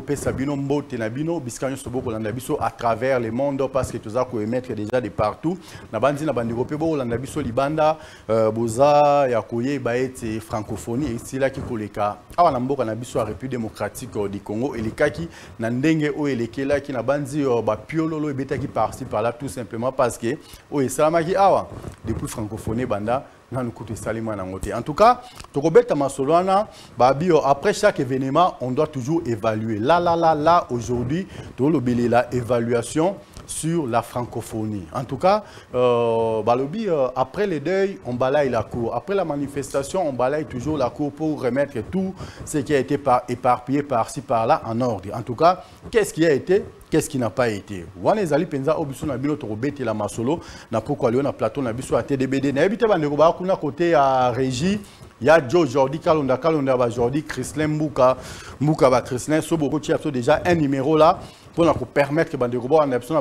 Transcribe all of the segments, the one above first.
Topé Sabino Mbote Nabino, Biscanyo Soboko Landabiso à travers le monde parce que tout ça peut émettre déjà de partout. Nabandi Nabandi Ropebo Landabiso Libanda, Boza, Yakoye, Baete, francophonie, et c'est là qui koleka. Awa Namboka Nabiso à République démocratique du Congo, et les Kaki, Nandenge, O et les Kela qui Nabandi, Piololo et Beta qui participe par là tout simplement parce que, O et Salamaki Awa, depuis francophonie, Banda. En tout cas, après chaque événement, on doit toujours évaluer. Là, aujourd'hui, l'évaluation sur la francophonie. En tout cas, après le deuil, on balaye la cour. Après la manifestation, on balaye toujours la cour pour remettre tout ce qui a été éparpillé par-ci, par-là en ordre. En tout cas, qu'est-ce qui a été? Qu'est-ce qui n'a pas été? Wana ezali penza obiso na bino tokobete la masolo na pourquoi na plateau na biso à TDBD na ebite bande ko ba kuna côté à régie ya Joe Jordi Kalonda ba Jordi Chrislin Mbuka ba Chrislin so beaucoup qui a déjà un numéro là pour nous permettre que bande ko ba na biso na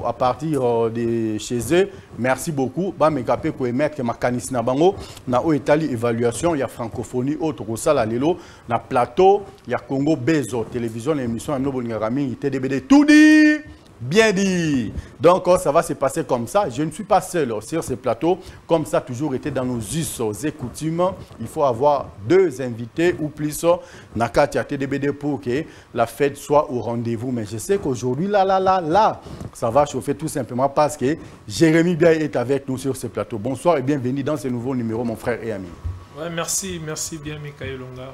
à partir de chez eux. Merci beaucoup ba mekapé ko émettre makanisi na bango na o etali évaluation ya francophonie autre ko sala lelo na plateau ya Congo Bezo télévision émission na nobolingaka mingi TDBD tout dit, bien dit. Donc ça va se passer comme ça. Je ne suis pas seul sur ce plateau. Comme ça a toujours été dans nos us et coutumes. Il faut avoir deux invités ou plus Nakati à TDBD pour que la fête soit au rendez-vous. Mais je sais qu'aujourd'hui, là, ça va chauffer tout simplement parce que Jérémy Biaye est avec nous sur ce plateau. Bonsoir et bienvenue dans ce nouveau numéro, mon frère et ami. Ouais, merci bien, Mikaël Longa.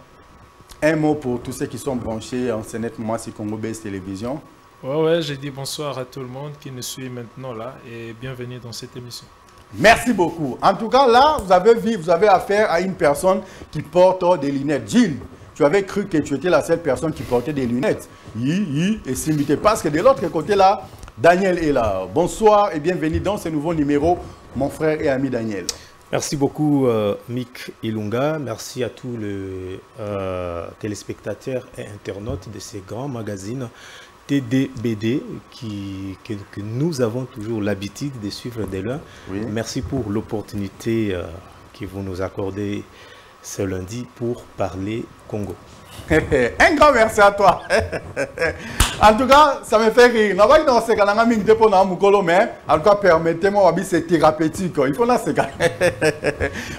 Un mot pour tous ceux qui sont branchés en CNET, moi, c'est Congo Base Télévision. Ouais, j'ai dit bonsoir à tout le monde qui nous suit maintenant là et bienvenue dans cette émission. Merci beaucoup. En tout cas, là, vous avez affaire à une personne qui porte des lunettes. Gilles, tu avais cru que tu étais la seule personne qui portait des lunettes. Et s'imiter. Parce que de l'autre côté là, Daniel est là. Bonsoir et bienvenue dans ce nouveau numéro, mon frère et ami Daniel. Merci beaucoup, Mick Ilunga. Merci à tous les téléspectateurs et internautes de ces grands magazines TDBD que nous avons toujours l'habitude de suivre de loin. Oui. Merci pour l'opportunité que vous nous accordez ce lundi pour parler Congo. Un grand merci à toi. En tout cas, ça me fait rire. En tout cas, permettez-moi, c'est thérapeutique. Il faut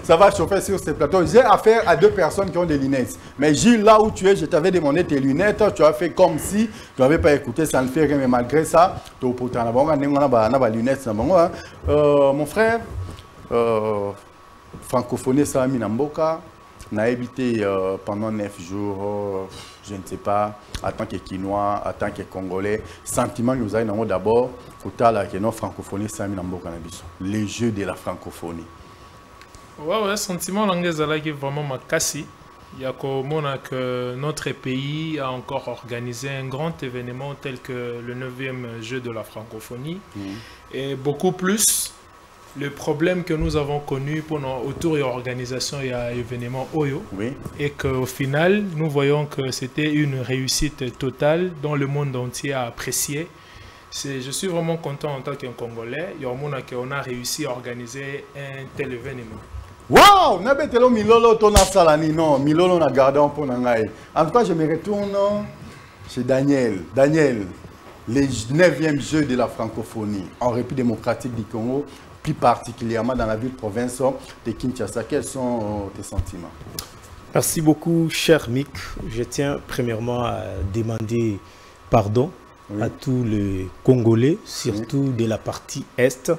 ça va chauffer sur ce plateau. J'ai affaire à deux personnes qui ont des lunettes. Mais Gilles, là où tu es, je t'avais demandé tes lunettes. Tu as fait comme si tu n'avais pas écouté. Ça ne fait rien. Mais malgré ça, tu as lunettes. Mon frère, francophonie, ça a mis Namboka. On a habité pendant 9 jours, je ne sais pas, en tant que Quinois, en tant que Congolais. Sentiment que nous avons d'abord, que nos francophonie, c'est les jeux de la francophonie. Ouais, sentiment l'anglais qui est vraiment ma cassie. Il y a que notre pays a encore organisé un grand événement tel que le 9e jeu de la francophonie. Et beaucoup plus. Le problème que nous avons connu pendant autour de l'organisation et l'événement Oyo, et qu'au final, nous voyons que c'était une réussite totale dont le monde entier a apprécié. Je suis vraiment content en tant qu'un Congolais. On a réussi à organiser un tel événement. Waouh! Milolo Milolo na gardé pour nangai. En tout cas, je me retourne chez Daniel. Daniel, les 9e jeux de la francophonie en République démocratique du Congo, plus particulièrement dans la ville-province de Kinshasa. Quels sont tes sentiments? Merci beaucoup, cher Mick. Je tiens premièrement à demander pardon à tous les Congolais, surtout de la partie Est,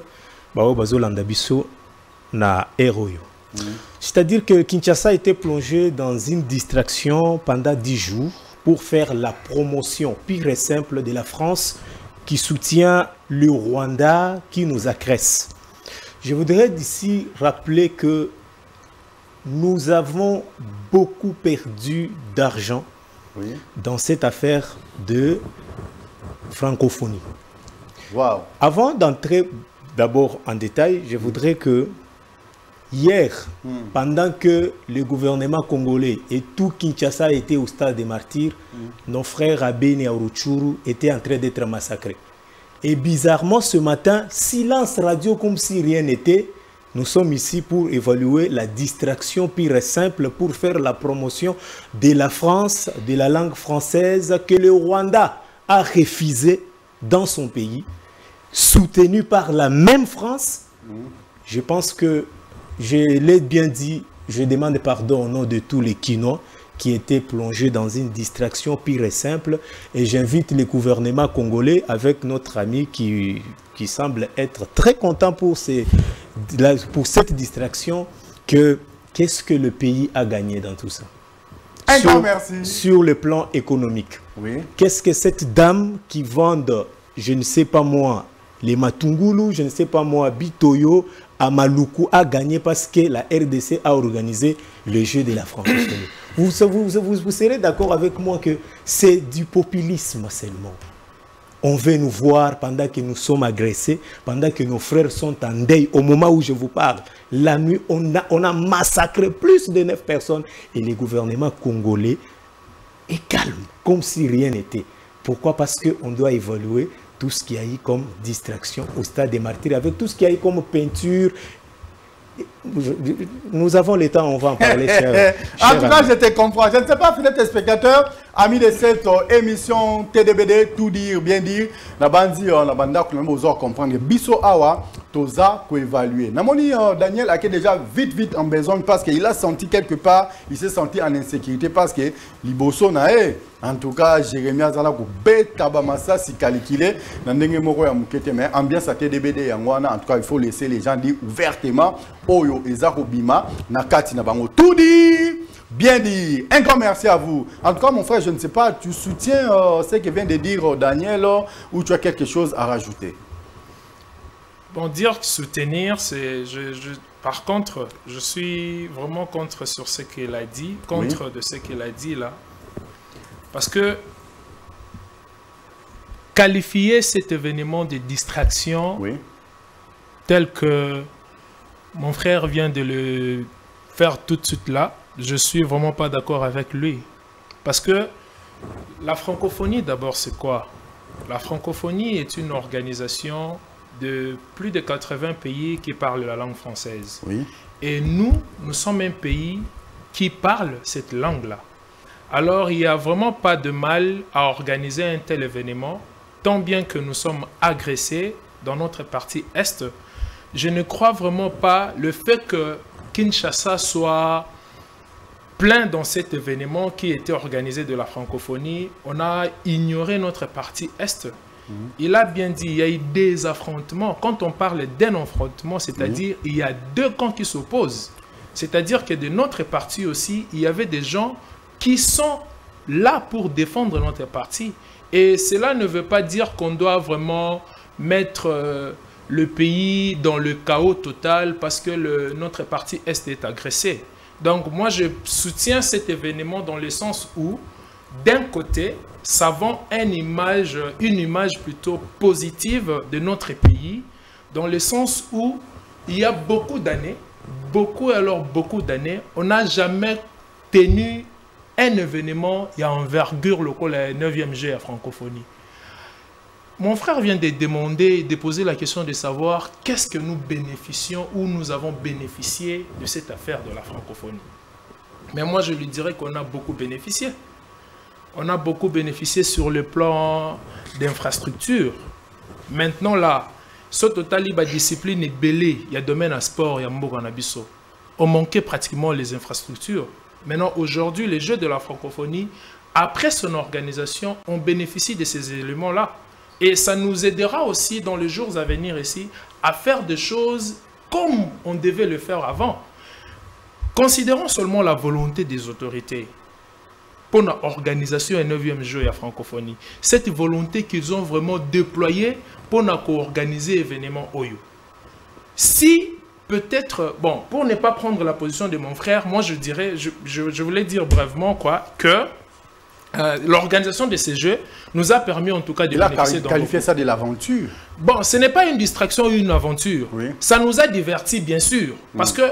c'est-à-dire que Kinshasa était plongé dans une distraction pendant 10 jours pour faire la promotion pure et simple de la France qui soutient le Rwanda qui nous agresse. Je voudrais d'ici rappeler que nous avons beaucoup perdu d'argent dans cette affaire de francophonie. Wow. Avant d'entrer d'abord en détail, je voudrais que hier, pendant que le gouvernement congolais et tout Kinshasa était au stade des martyrs, nos frères à Beni et à Rutshuru étaient en train d'être massacrés. Et bizarrement, ce matin, silence radio comme si rien n'était. Nous sommes ici pour évaluer la distraction pure et simple, pour faire la promotion de la France, de la langue française que le Rwanda a refusé dans son pays, soutenu par la même France. Je pense que je l'ai bien dit, je demande pardon au nom de tous les Kinois qui étaient plongés dans une distraction pure et simple. Et j'invite le gouvernement congolais avec notre ami qui semble être très content pour cette distraction. Qu'est-ce que le pays a gagné dans tout ça? Un grand merci. Sur le plan économique. Oui. Qu'est-ce que cette dame qui vend, je ne sais pas moi, les Matungulu, je ne sais pas moi, Bitoyo, à Maluku a gagné parce que la RDC a organisé le jeu de la francophonie. Vous serez d'accord avec moi que c'est du populisme seulement. On veut nous voir pendant que nous sommes agressés, pendant que nos frères sont en deuil. Au moment où je vous parle, la nuit, on a massacré plus de 9 personnes. Et le gouvernement congolais est calme, comme si rien n'était. Pourquoi? Parce qu'on doit évaluer tout ce qu'il y a eu comme distraction au stade des martyrs, avec tout ce qu'il y a eu comme peinture. Nous avons le temps, on va en parler. En tout cas, je te comprends. Je ne sais pas, fidèles téléspectateurs, amis de cette émission TDBD, tout dire, bien dire, la bandi, la banda, que nous allons comprendre. Bisso Awa, Toza, pour évaluer. Namoni Daniel a déjà vite en besoin parce qu'il a senti quelque part, il s'est senti en insécurité parce que Liboso nae. En tout cas, Jérémy Azala ko beta bamasa si calikile na ndenge moko ya mukete mais ambiance à TDBD yangwana. En tout cas, il faut laisser les gens dire ouvertement oyo ezako bima na kati na bango tout dit. Bien dit. Un grand merci à vous. En tout cas, mon frère, je ne sais pas, tu soutiens ce que vient de dire Daniel ou tu as quelque chose à rajouter? Bon, dire soutenir, c'est... Par contre, je suis vraiment contre sur ce qu'il a dit, contre de ce qu'il a dit là. Parce que qualifier cet événement de distraction, tel que mon frère vient de le faire tout de suite là, je suis vraiment pas d'accord avec lui. Parce que la francophonie, d'abord, c'est quoi? La francophonie est une organisation de plus de 80 pays qui parlent la langue française. Et nous sommes un pays qui parle cette langue-là. Alors, il n'y a vraiment pas de mal à organiser un tel événement, tant bien que nous sommes agressés dans notre partie Est. Je ne crois vraiment pas le fait que Kinshasa soit plein dans cet événement qui était organisé de la francophonie. On a ignoré notre partie Est. Il a bien dit, il y a eu des affrontements. Quand on parle d'un affrontement, c'est-à-dire il y a deux camps qui s'opposent. C'est-à-dire que de notre partie aussi, il y avait des gens qui sont là pour défendre notre parti. Et cela ne veut pas dire qu'on doit vraiment mettre le pays dans le chaos total parce que notre parti Est est agressé. Donc moi, je soutiens cet événement dans le sens où, d'un côté, ça vend une image plutôt positive de notre pays, dans le sens où il y a beaucoup d'années, beaucoup d'années, on n'a jamais tenu un événement, il y a envergure local, la 9e G à francophonie. Mon frère vient de demander, de poser la question de savoir qu'est-ce que nous bénéficions ou nous avons bénéficié de cette affaire de la francophonie. Mais moi, je lui dirais qu'on a beaucoup bénéficié. On a beaucoup bénéficié sur le plan d'infrastructure. Maintenant, là, ce total, il y a discipline et belé, il y a domaine à sport, il y a mboka na biso. On manquait pratiquement les infrastructures. Maintenant, aujourd'hui, les Jeux de la francophonie, après son organisation, on bénéficie de ces éléments-là. Et ça nous aidera aussi dans les jours à venir ici à faire des choses comme on devait le faire avant. Considérons seulement la volonté des autorités pour l'organisation des 9e Jeux de la francophonie. Cette volonté qu'ils ont vraiment déployée pour organiser l'événement Oyo. Si peut-être, bon, pour ne pas prendre la position de mon frère, moi je dirais, je voulais dire brièvement quoi, que l'organisation de ces jeux nous a permis en tout cas de bénéficier. Il a qualifié ça de l'aventure. Bon, ce n'est pas une distraction ou une aventure. Ça nous a divertis, bien sûr. Parce que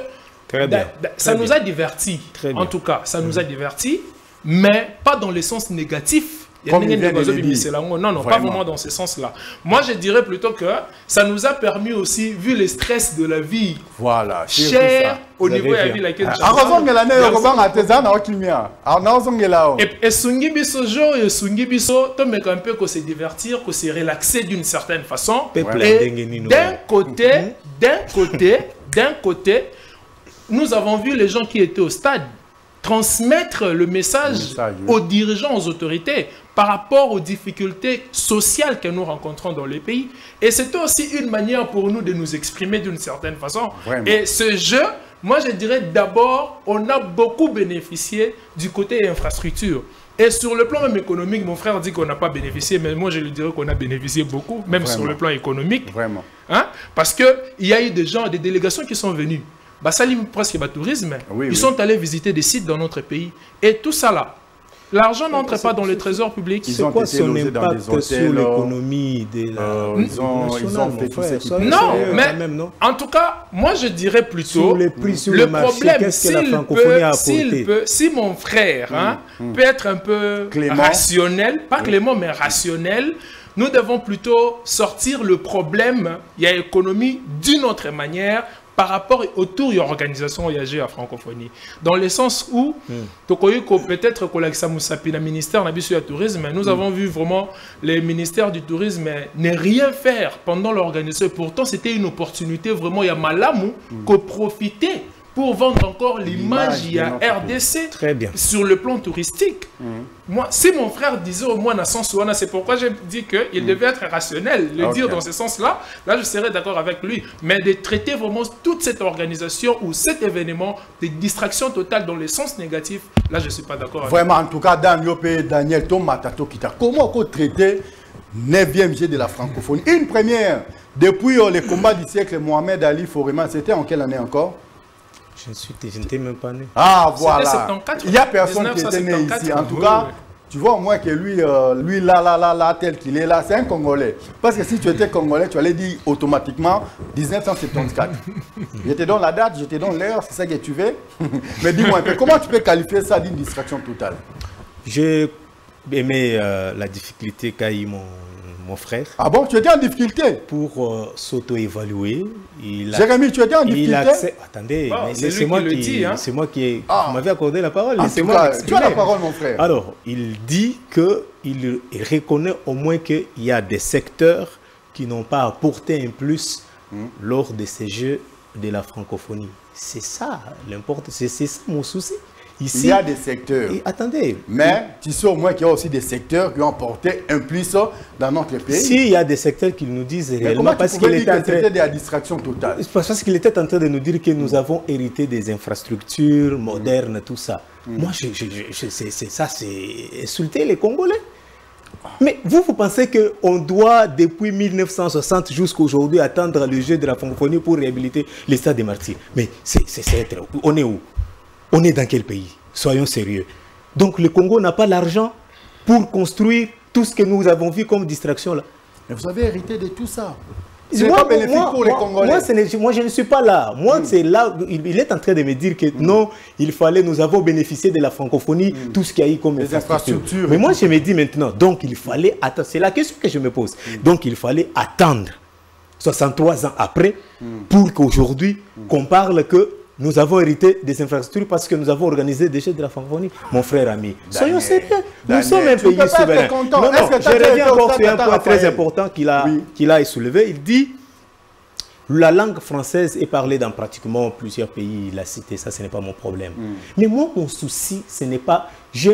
ça nous a divertis. En tout cas, ça nous a divertis, mais pas dans le sens négatif Comme il vient de le dire. Non, pas vraiment dans ce sens-là. Moi, je dirais plutôt que ça nous a permis aussi, vu le stress de la vie, voilà, cher au niveau de la vie laquelle et sungi biso jo et sungi biso to me un peu que se divertir, que se relaxer d'une certaine façon. D'un côté, nous avons vu les gens qui étaient au stade transmettre le message aux dirigeants, aux autorités par rapport aux difficultés sociales que nous rencontrons dans les pays. Et c'était aussi une manière pour nous de nous exprimer d'une certaine façon. Vraiment. Et ce jeu, moi je dirais d'abord, on a beaucoup bénéficié du côté infrastructure. Et sur le plan même économique, mon frère dit qu'on n'a pas bénéficié, mais moi je lui dirais qu'on a bénéficié beaucoup, même sur le plan économique. Vraiment. Hein? Parce qu'il y a eu des gens, des délégations qui sont venues. Salim presque tourisme, ils sont allés visiter des sites dans notre pays. Et tout ça là, l'argent n'entre pas dans le trésor public. C'est quoi son impact sur l'économie de la ils ont fait tout ça. Non, mais en tout cas, moi je dirais plutôt le problème, si mon frère peut être un peu rationnel, pas clément, mais rationnel, nous devons plutôt sortir le problème, il y a économie d'une autre manière, par rapport autour de l'organisation OIAG à francophonie. Dans le sens où, peut-être que le ministère du tourisme, nous avons vu vraiment les ministères du tourisme ne rien faire pendant l'organisation. Pourtant, c'était une opportunité vraiment, il y a Malamou, que profiter pour vendre encore l'image il y a RDC sur le plan touristique. Moi, si mon frère disait au moins dans ce sens, c'est pourquoi j'ai dit qu'il devait être rationnel, le dire dans ce sens-là, là je serais d'accord avec lui. Mais de traiter vraiment toute cette organisation ou cet événement de distraction totale dans le sens négatif, là je ne suis pas d'accord avec lui. Vraiment, en tout cas, Daniel Tomatato Kita, comment on traiter 9e Jeu de la francophonie? Une première, depuis les combats du siècle, Mohamed Ali Foreman, c'était en quelle année encore? Je n'étais même pas né. Ah, voilà. Il n'y a personne qui était né ici. En tout cas, tu vois au moins que lui, là, tel qu'il est là, c'est un Congolais. Parce que si tu étais Congolais, tu allais dire automatiquement 1974. Je te donne la date, je te donne l'heure, c'est ça que tu veux. Mais dis-moi un peu, comment tu peux qualifier ça d'une distraction totale? J'ai aimé la difficulté qu'a eu mon frère. Ah bon, tu étais en difficulté? Pour s'auto-évaluer. Jérémy, tu étais en difficulté? Attendez, c'est moi qui m'avais accordé la parole. Tu as la parole, mon frère. Alors, il dit qu'il reconnaît au moins qu'il y a des secteurs qui n'ont pas apporté un plus lors de ces Jeux de la francophonie. C'est ça l'important, c'est ça mon souci. Ici, il y a des secteurs. Attendez. Mais tu sais au moins qu'il y a aussi des secteurs qui ont apporté un plus dans notre pays. S'il y a des secteurs qui nous disent réellement, parce qu'il était de la distraction totale. Parce qu'il était en train de nous dire que nous avons hérité des infrastructures modernes, tout ça. Moi, ça, c'est insulter les Congolais. Mais vous pensez qu'on doit, depuis 1960 jusqu'à aujourd'hui, attendre le Jeu de la francophonie pour réhabiliter les stades des martyrs? Mais on est où? On est dans quel pays? Soyons sérieux. Donc le Congo n'a pas l'argent pour construire tout ce que nous avons vu comme distraction là. Mais vous avez hérité de tout ça. Ce n'est pas bénéfique pour les Congolais. Moi, je ne suis pas là. Moi, c'est là. Il est en train de me dire que non, nous avons bénéficié de la francophonie, tout ce qu'il y a eu comme infrastructure. Mais moi, je me dis maintenant, donc il fallait attendre. C'est la question que je me pose. Donc il fallait attendre 63 ans après pour qu'aujourd'hui, qu'on parle que nous avons hérité des infrastructures parce que nous avons organisé des Jeux de la francophonie. Mon frère ami, soyons sérieux. Nous sommes un pays souverain. Non, je reviens encore sur un point très important qu'il a soulevé. Il dit la langue française est parlée dans pratiquement plusieurs pays. Il a cité ça, ce n'est pas mon problème. Mais moi, mon souci, ce n'est pas... Je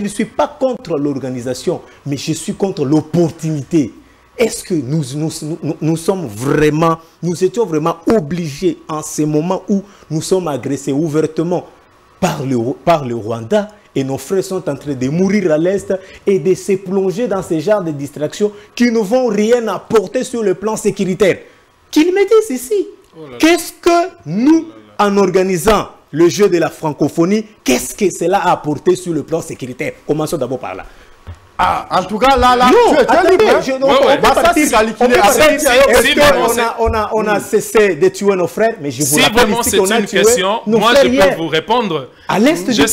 ne suis pas contre l'organisation, mais je suis contre l'opportunité. Est-ce que nous sommes vraiment, nous étions vraiment obligés en ces moments où nous sommes agressés ouvertement par le Rwanda et nos frères sont en train de mourir à l'Est et de se plonger dans ces genres de distractions qui ne vont rien apporter sur le plan sécuritaire? Qu'ils me disent ici. Qu'est-ce que nous, en organisant le Jeu de la francophonie, qu'est-ce que cela a apporté sur le plan sécuritaire? Commençons d'abord par là. Ah, en tout cas, là, non, tu es libre. On a cessé de tuer nos frères, mais je vous rappelle ici qu'on a tué nos moi frères je hier. peux vous répondre. À l'est du Je pays.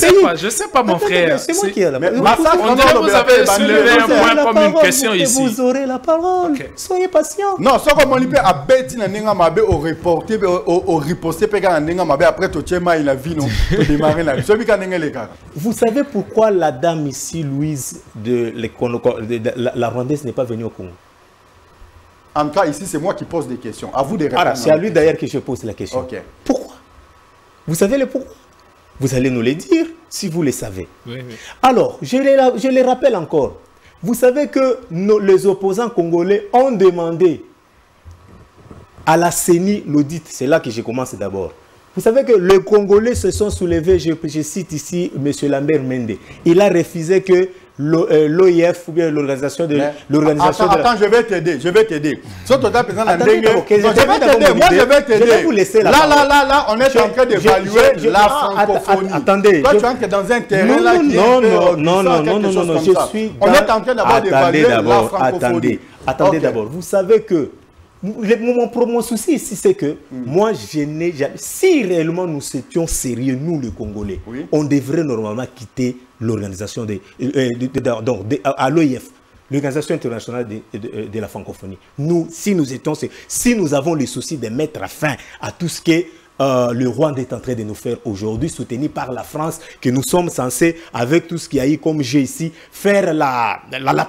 sais pas, mon frère. C'est moi qui ai la Mais parole. On dirait que vous avez soulevé un point comme une question ici. Vous aurez la parole. Ok. Soyez patient. Non, ce que mon lipe a bêti na nenga mabe au reporter au riposter pega na nenga mabe après to tchema il a vie non to démarrer là. Ce bika nenga les gars. Vous savez pourquoi la dame ici, Louise de la Rwandaise, n'est pas venue au Congo? En tout cas, ici, c'est moi qui pose des questions. À vous de répondre. Ah, c'est à lui d'ailleurs que je pose la question. Ok. Pourquoi? Vous savez le pourquoi? Vous allez nous le dire si vous le savez. Oui, oui. Alors, je les rappelle encore. Vous savez que les opposants congolais ont demandé à la CENI l'audit. C'est là que je commence d'abord. Vous savez que les Congolais se sont soulevés, je cite ici M. Lambert Mende. Il a refusé que l'OIF ou bien l'organisation de... Attends, je vais t'aider. Je vais t'aider. Je vais t'aider. Je vais vous laisser la parole. Là, on est en train d'évaluer la francophonie. Attendez. Toi, tu entres dans un terrain là qui non, je suis... On est en train d'abord d'évaluer la francophonie. Attendez d'abord. Vous savez que mon souci ici, c'est que moi, si réellement nous étions sérieux, nous les Congolais, on devrait normalement quitter l'organisation à l'OIF, l'Organisation internationale de la francophonie. Si nous avons le souci de mettre fin à tout ce que le Rwanda est en train de nous faire aujourd'hui, soutenu par la France, que nous sommes censés, avec tout ce qu'il y a eu comme jeu ici, faire la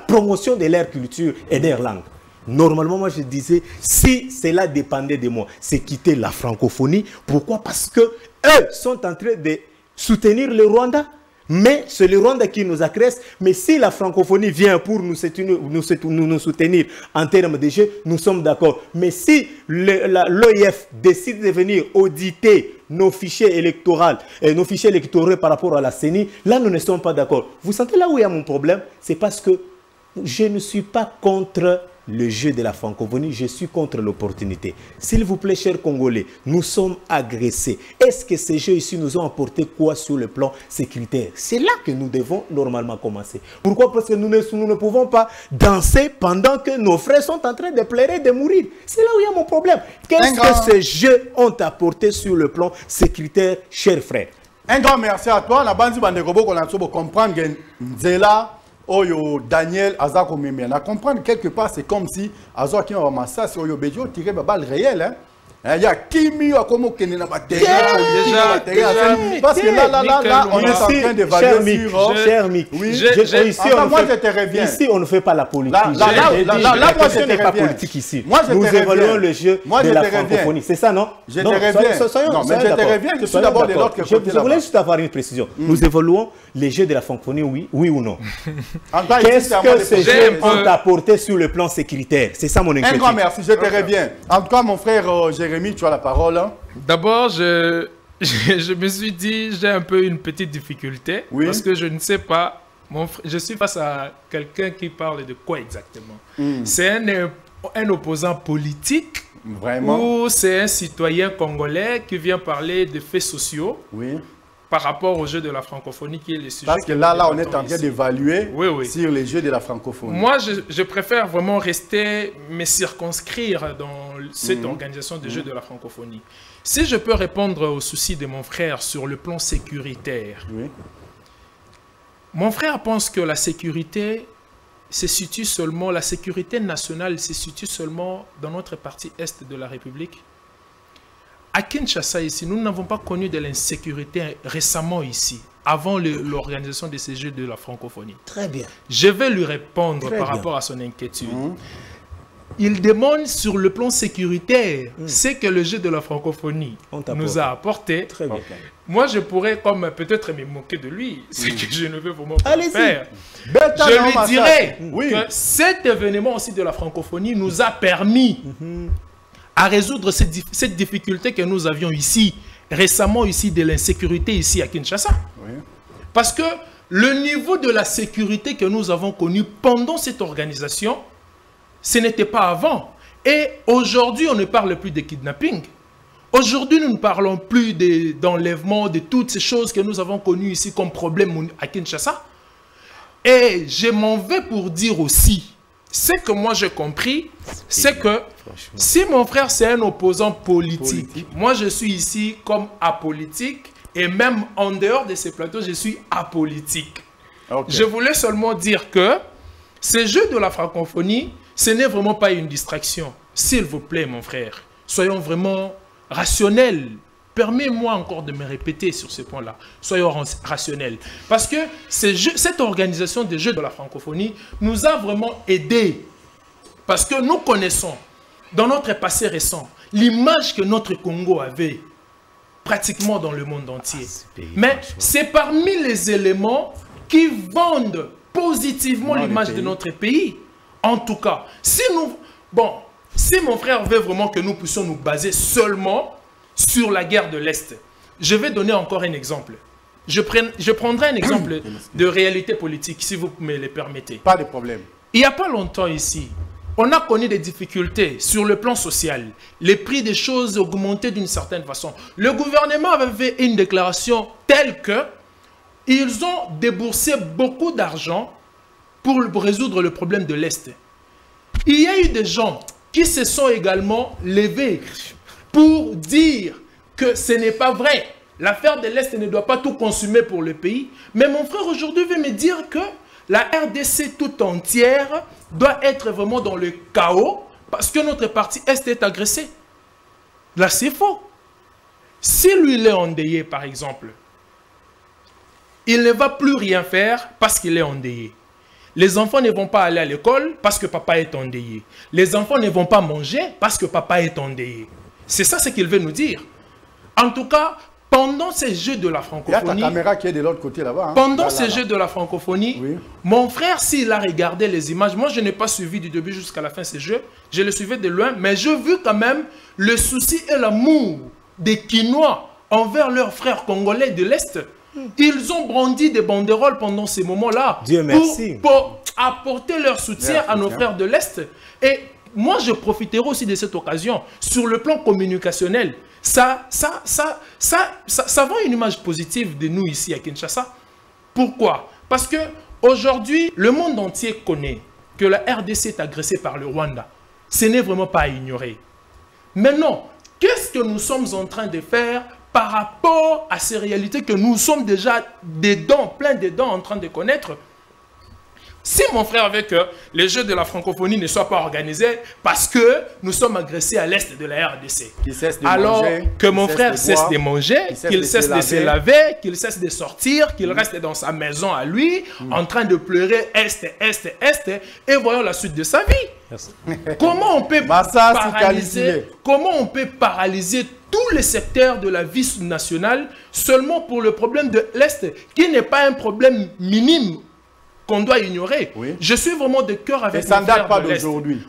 promotion de leur culture et de leur langue. Normalement, moi, je disais, si cela dépendait de moi, c'est quitter la francophonie. Pourquoi? Parce que eux sont en train de soutenir le Rwanda. Mais c'est le Rwanda qui nous agresse. Mais si la francophonie vient pour nous soutenir en termes de jeu, nous sommes d'accord. Mais si l'OIF décide de venir auditer nos fichiers électoraux par rapport à la CENI, là, nous ne sommes pas d'accord. Vous sentez là où il y a mon problème? C'est parce que je ne suis pas contre le jeu de la francophonie, je suis contre l'opportunité. S'il vous plaît, chers Congolais, nous sommes agressés. Est-ce que ces jeux ici nous ont apporté quoi sur le plan sécuritaire? C'est là que nous devons normalement commencer. Pourquoi? Parce que nous ne pouvons pas danser pendant que nos frères sont en train de pleurer, de mourir. C'est là où il y a mon problème. Qu'est-ce que ces jeux ont apporté sur le plan sécuritaire, chers frères? Un grand merci à toi. La bande de robots qu'on a comprendre que Nzela Oyo Daniel Azako Meme. On comprendre quelque part, c'est comme si Azako qui m'a massé sur Oyo Bejo tiré ma balle réelle. Hein? Il y a Kimi à comment qu'il n'a pas déjà parce que là on est en train d'évaluer sur cher Mick. Oui, ici on ne fait pas la politique. Là moi je te pas politique ici. Nous évaluons le jeu de la francophonie. C'est ça, non? Je te reviens. Non, mais je te reviens. Je suis d'abord de l'autre côté. Je voulais juste avoir une précision. Nous évaluons les jeux de la francophonie, oui ou non? Qu'est-ce que ces jeux ont apporté sur le plan sécuritaire? C'est ça mon inquiétude. Un grand merci, je te reviens. En tout cas, mon frère Jérémy, tu as la parole. D'abord, je me suis dit, j'ai un peu une petite difficulté. Parce que je ne sais pas, je suis face à quelqu'un qui parle de quoi exactement? C'est un opposant politique? Vraiment? Ou c'est un citoyen congolais qui vient parler de faits sociaux? Oui. Par rapport au jeu de la francophonie qui est le sujet. Parce que là on est en train d'évaluer sur les jeux de la francophonie. Moi, je préfère vraiment me circonscrire dans cette organisation des jeux de la francophonie. Si je peux répondre aux soucis de mon frère sur le plan sécuritaire, mon frère pense que la sécurité la sécurité nationale se situe seulement dans notre partie est de la République. À Kinshasa, ici, nous n'avons pas connu de l'insécurité récemment ici, avant l'organisation de ces Jeux de la francophonie. Très bien. Je vais lui répondre par rapport à son inquiétude. Il demande sur le plan sécuritaire ce que le Jeu de la francophonie nous a apporté. Très bien. Moi, je pourrais comme peut-être me moquer de lui, ce que je ne veux vraiment pas faire. Je lui dirais que cet événement aussi de la francophonie nous a permis à résoudre cette difficulté que nous avions ici, récemment ici, de l'insécurité ici à Kinshasa. Parce que le niveau de la sécurité que nous avons connu pendant cette organisation, ce n'était pas avant. Et aujourd'hui, on ne parle plus de kidnapping. Aujourd'hui, nous ne parlons plus d'enlèvement, de toutes ces choses que nous avons connues ici comme problème à Kinshasa. Et je m'en vais pour dire aussi, ce que moi j'ai compris, c'est que si mon frère c'est un opposant politique, moi je suis ici comme apolitique, et même en dehors de ces plateaux, je suis apolitique. Okay. Je voulais seulement dire que ces jeux de la francophonie, ce n'est vraiment pas une distraction. S'il vous plaît, mon frère, soyons vraiment rationnels. Permets-moi encore de me répéter sur ce point-là. Soyons rationnels. Parce que cette organisation des Jeux de la francophonie nous a vraiment aidés. Parce que nous connaissons, dans notre passé récent, l'image que notre Congo avait pratiquement dans le monde entier. Mais c'est parmi les éléments qui vendent positivement l'image de notre pays. En tout cas, si mon frère veut vraiment que nous puissions nous baser seulement sur la guerre de l'Est, je vais donner encore un exemple. Je prendrai un exemple de réalité politique, si vous me le permettez. Pas de problème. Il n'y a pas longtemps ici, on a connu des difficultés sur le plan social. Les prix des choses augmentaient d'une certaine façon. Le gouvernement avait fait une déclaration telle que ils ont déboursé beaucoup d'argent pour résoudre le problème de l'Est. Il y a eu des gens qui se sont également levés pour dire que ce n'est pas vrai. L'affaire de l'Est ne doit pas tout consumer pour le pays. Mais mon frère aujourd'hui veut me dire que la RDC tout entière doit être vraiment dans le chaos parce que notre partie Est est agressée. Là, c'est faux. Si lui, il est endeuillé, par exemple, il ne va plus rien faire parce qu'il est endeuillé. Les enfants ne vont pas aller à l'école parce que papa est endeuillé. Les enfants ne vont pas manger parce que papa est endeuillé. C'est ça ce qu'il veut nous dire. En tout cas, pendant ces Jeux de la francophonie... Il y a ta caméra qui est de l'autre côté là-bas. Hein. Pendant ces Jeux de la francophonie, oui. Mon frère, s'il a regardé les images, moi je n'ai pas suivi du début jusqu'à la fin ces Jeux, je le suivais de loin, mais j'ai vu quand même le souci et l'amour des Quinois envers leurs frères congolais de l'Est. Ils ont brandi des banderoles pendant ces moments-là pour apporter leur soutien à nos frères de l'Est. Et moi, je profiterai aussi de cette occasion. Sur le plan communicationnel, ça vend une image positive de nous ici à Kinshasa. Pourquoi? Parce qu'aujourd'hui, le monde entier connaît que la RDC est agressée par le Rwanda. Ce n'est vraiment pas à ignorer. Maintenant, qu'est-ce que nous sommes en train de faire par rapport à ces réalités que nous sommes déjà plein dedans en train de connaître? Si mon frère veut que les Jeux de la francophonie ne soient pas organisés parce que nous sommes agressés à l'Est de la RDC, alors que mon frère cesse de manger, qu'il cesse de se laver, qu'il cesse de sortir, qu'il reste dans sa maison à lui, en train de pleurer Est, et voyons la suite de sa vie. Comment on peut paralyser tous les secteurs de la vie nationale seulement pour le problème de l'Est, qui n'est pas un problème minime qu'on doit ignorer. Oui. Je suis vraiment de cœur avec mes frères de l'Est.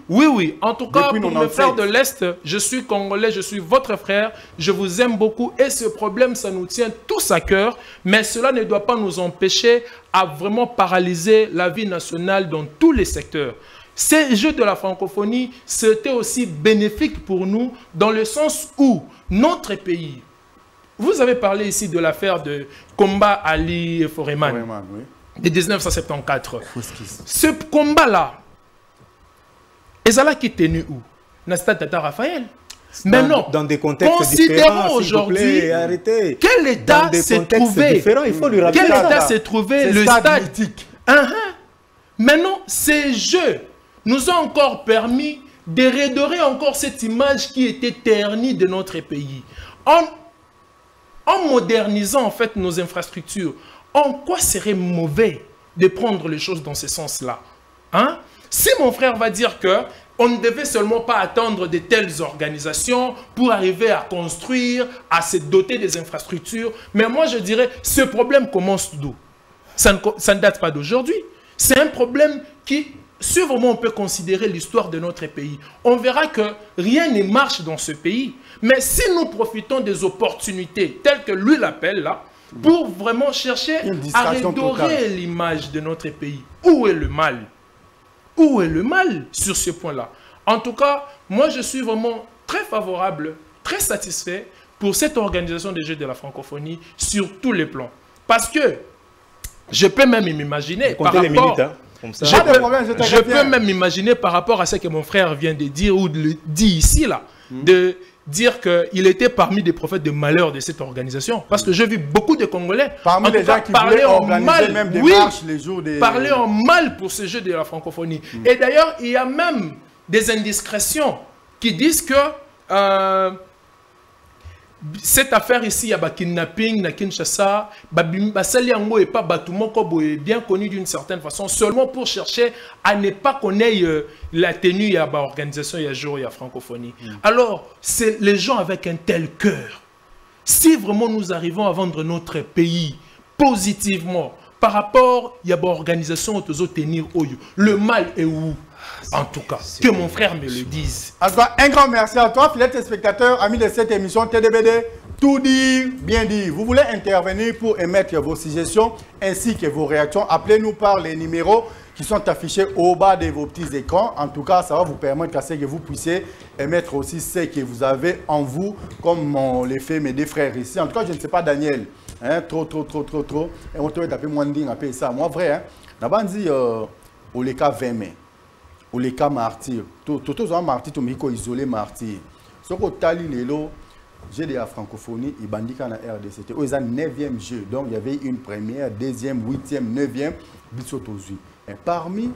Oui, oui. En tout cas, pour mes frères de l'Est, je suis congolais, je suis votre frère, je vous aime beaucoup et ce problème, ça nous tient tous à cœur, mais cela ne doit pas nous empêcher à vraiment paralyser la vie nationale dans tous les secteurs. Ces Jeux de la francophonie, c'était aussi bénéfique pour nous dans le sens où notre pays, vous avez parlé ici de l'affaire de Komba Ali et Foreman. Oui. De 1974. Ce combat-là, Ezala qui est tenu où? Dans le stade Tata Raphaël. Mais non, dans des contextes considérons aujourd'hui quel état s'est trouvé. Quel état s'est trouvé le stade. Maintenant, ces jeux nous ont encore permis de redorer encore cette image qui était ternie de notre pays. En modernisant en fait nos infrastructures, en quoi serait mauvais de prendre les choses dans ce sens-là? Hein? Si mon frère va dire qu'on ne devait seulement pas attendre de telles organisations pour arriver à construire, à se doter des infrastructures, mais moi je dirais, ce problème commence d'où? Ça ne date pas d'aujourd'hui. C'est un problème qui, si vraiment on peut considérer l'histoire de notre pays, on verra que rien ne marche dans ce pays. Mais si nous profitons des opportunités telles que lui l'appelle là, pour vraiment chercher à redorer l'image de notre pays. Où est le mal? Où est le mal sur ce point-là? En tout cas, moi je suis vraiment très favorable, très satisfait pour cette organisation des Jeux de la francophonie sur tous les plans. Parce que Je peux même m'imaginer par les rapport... minutes, hein, comme ça. Je peux même m'imaginer par rapport à ce que mon frère vient de dire ou de le dit ici, là, de dire qu'il était parmi des prophètes de malheur de cette organisation. Parce que je vis beaucoup de Congolais parmi les gens qui voulaient organiser même des marches les jours des... parler en mal pour ce jeu de la francophonie. Et d'ailleurs, il y a même des indiscrétions qui disent que cette affaire ici, il y a kidnapping, na Kinshasa, Basaliango et pas Batumoko est bien connu d'une certaine façon, seulement pour chercher à ne pas connaître la tenue, il y a l'organisation, il y a jour, il y a francophonie. Alors, c'est les gens avec un tel cœur. Si vraiment nous arrivons à vendre notre pays positivement, par rapport, il y a l'organisation qui doit tenir, le mal est où? En tout cas, que mon frère me le dise. Alors, un grand merci à toi, fidèles téléspectateurs, amis de cette émission TDBD. Tout dire, bien dire. Vous voulez intervenir pour émettre vos suggestions ainsi que vos réactions. Appelez-nous par les numéros qui sont affichés au bas de vos petits écrans. En tout cas, ça va vous permettre que vous puissiez émettre aussi ce que vous avez en vous, comme on les fait mes deux frères ici. En tout cas, je ne sais pas, Daniel. Hein, trop. Et on te taper moins de appeler ça. Moi, vrai, hein. D'abord, on dit au les cas 20 mai. Ou les cas martyrs. Tout un martyr, tout le monde isolé martyr. Ce que Tali Lelo, j'ai de la francophonie, il bandit dans la RDC. C'était au 9e jeu. Donc il y avait une première, deuxième, 8e, 9e, bisotozui. Et parmi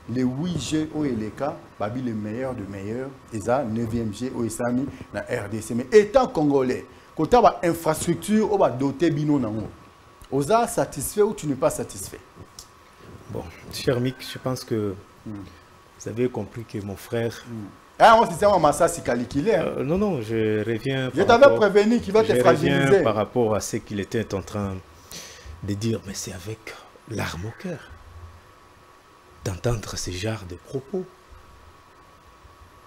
les 8 jeux où il est cas, babi le meilleur de meilleurs, ils ont 9e jeu où ils sont mis dans la RDC. Mais étant congolais, quand tu as une infrastructure, on va doter bino nango. Vous êtes satisfait ou tu n'es pas satisfait? Bon, cher Mick, je pense que vous avez compris que mon frère... Ah, on s'est massa si calicule. Non, je reviens... Je t'avais prévenu qu'il va te fragiliser. Je reviens par rapport à ce qu'il était en train de dire, mais c'est avec larmes au cœur d'entendre ce genre de propos.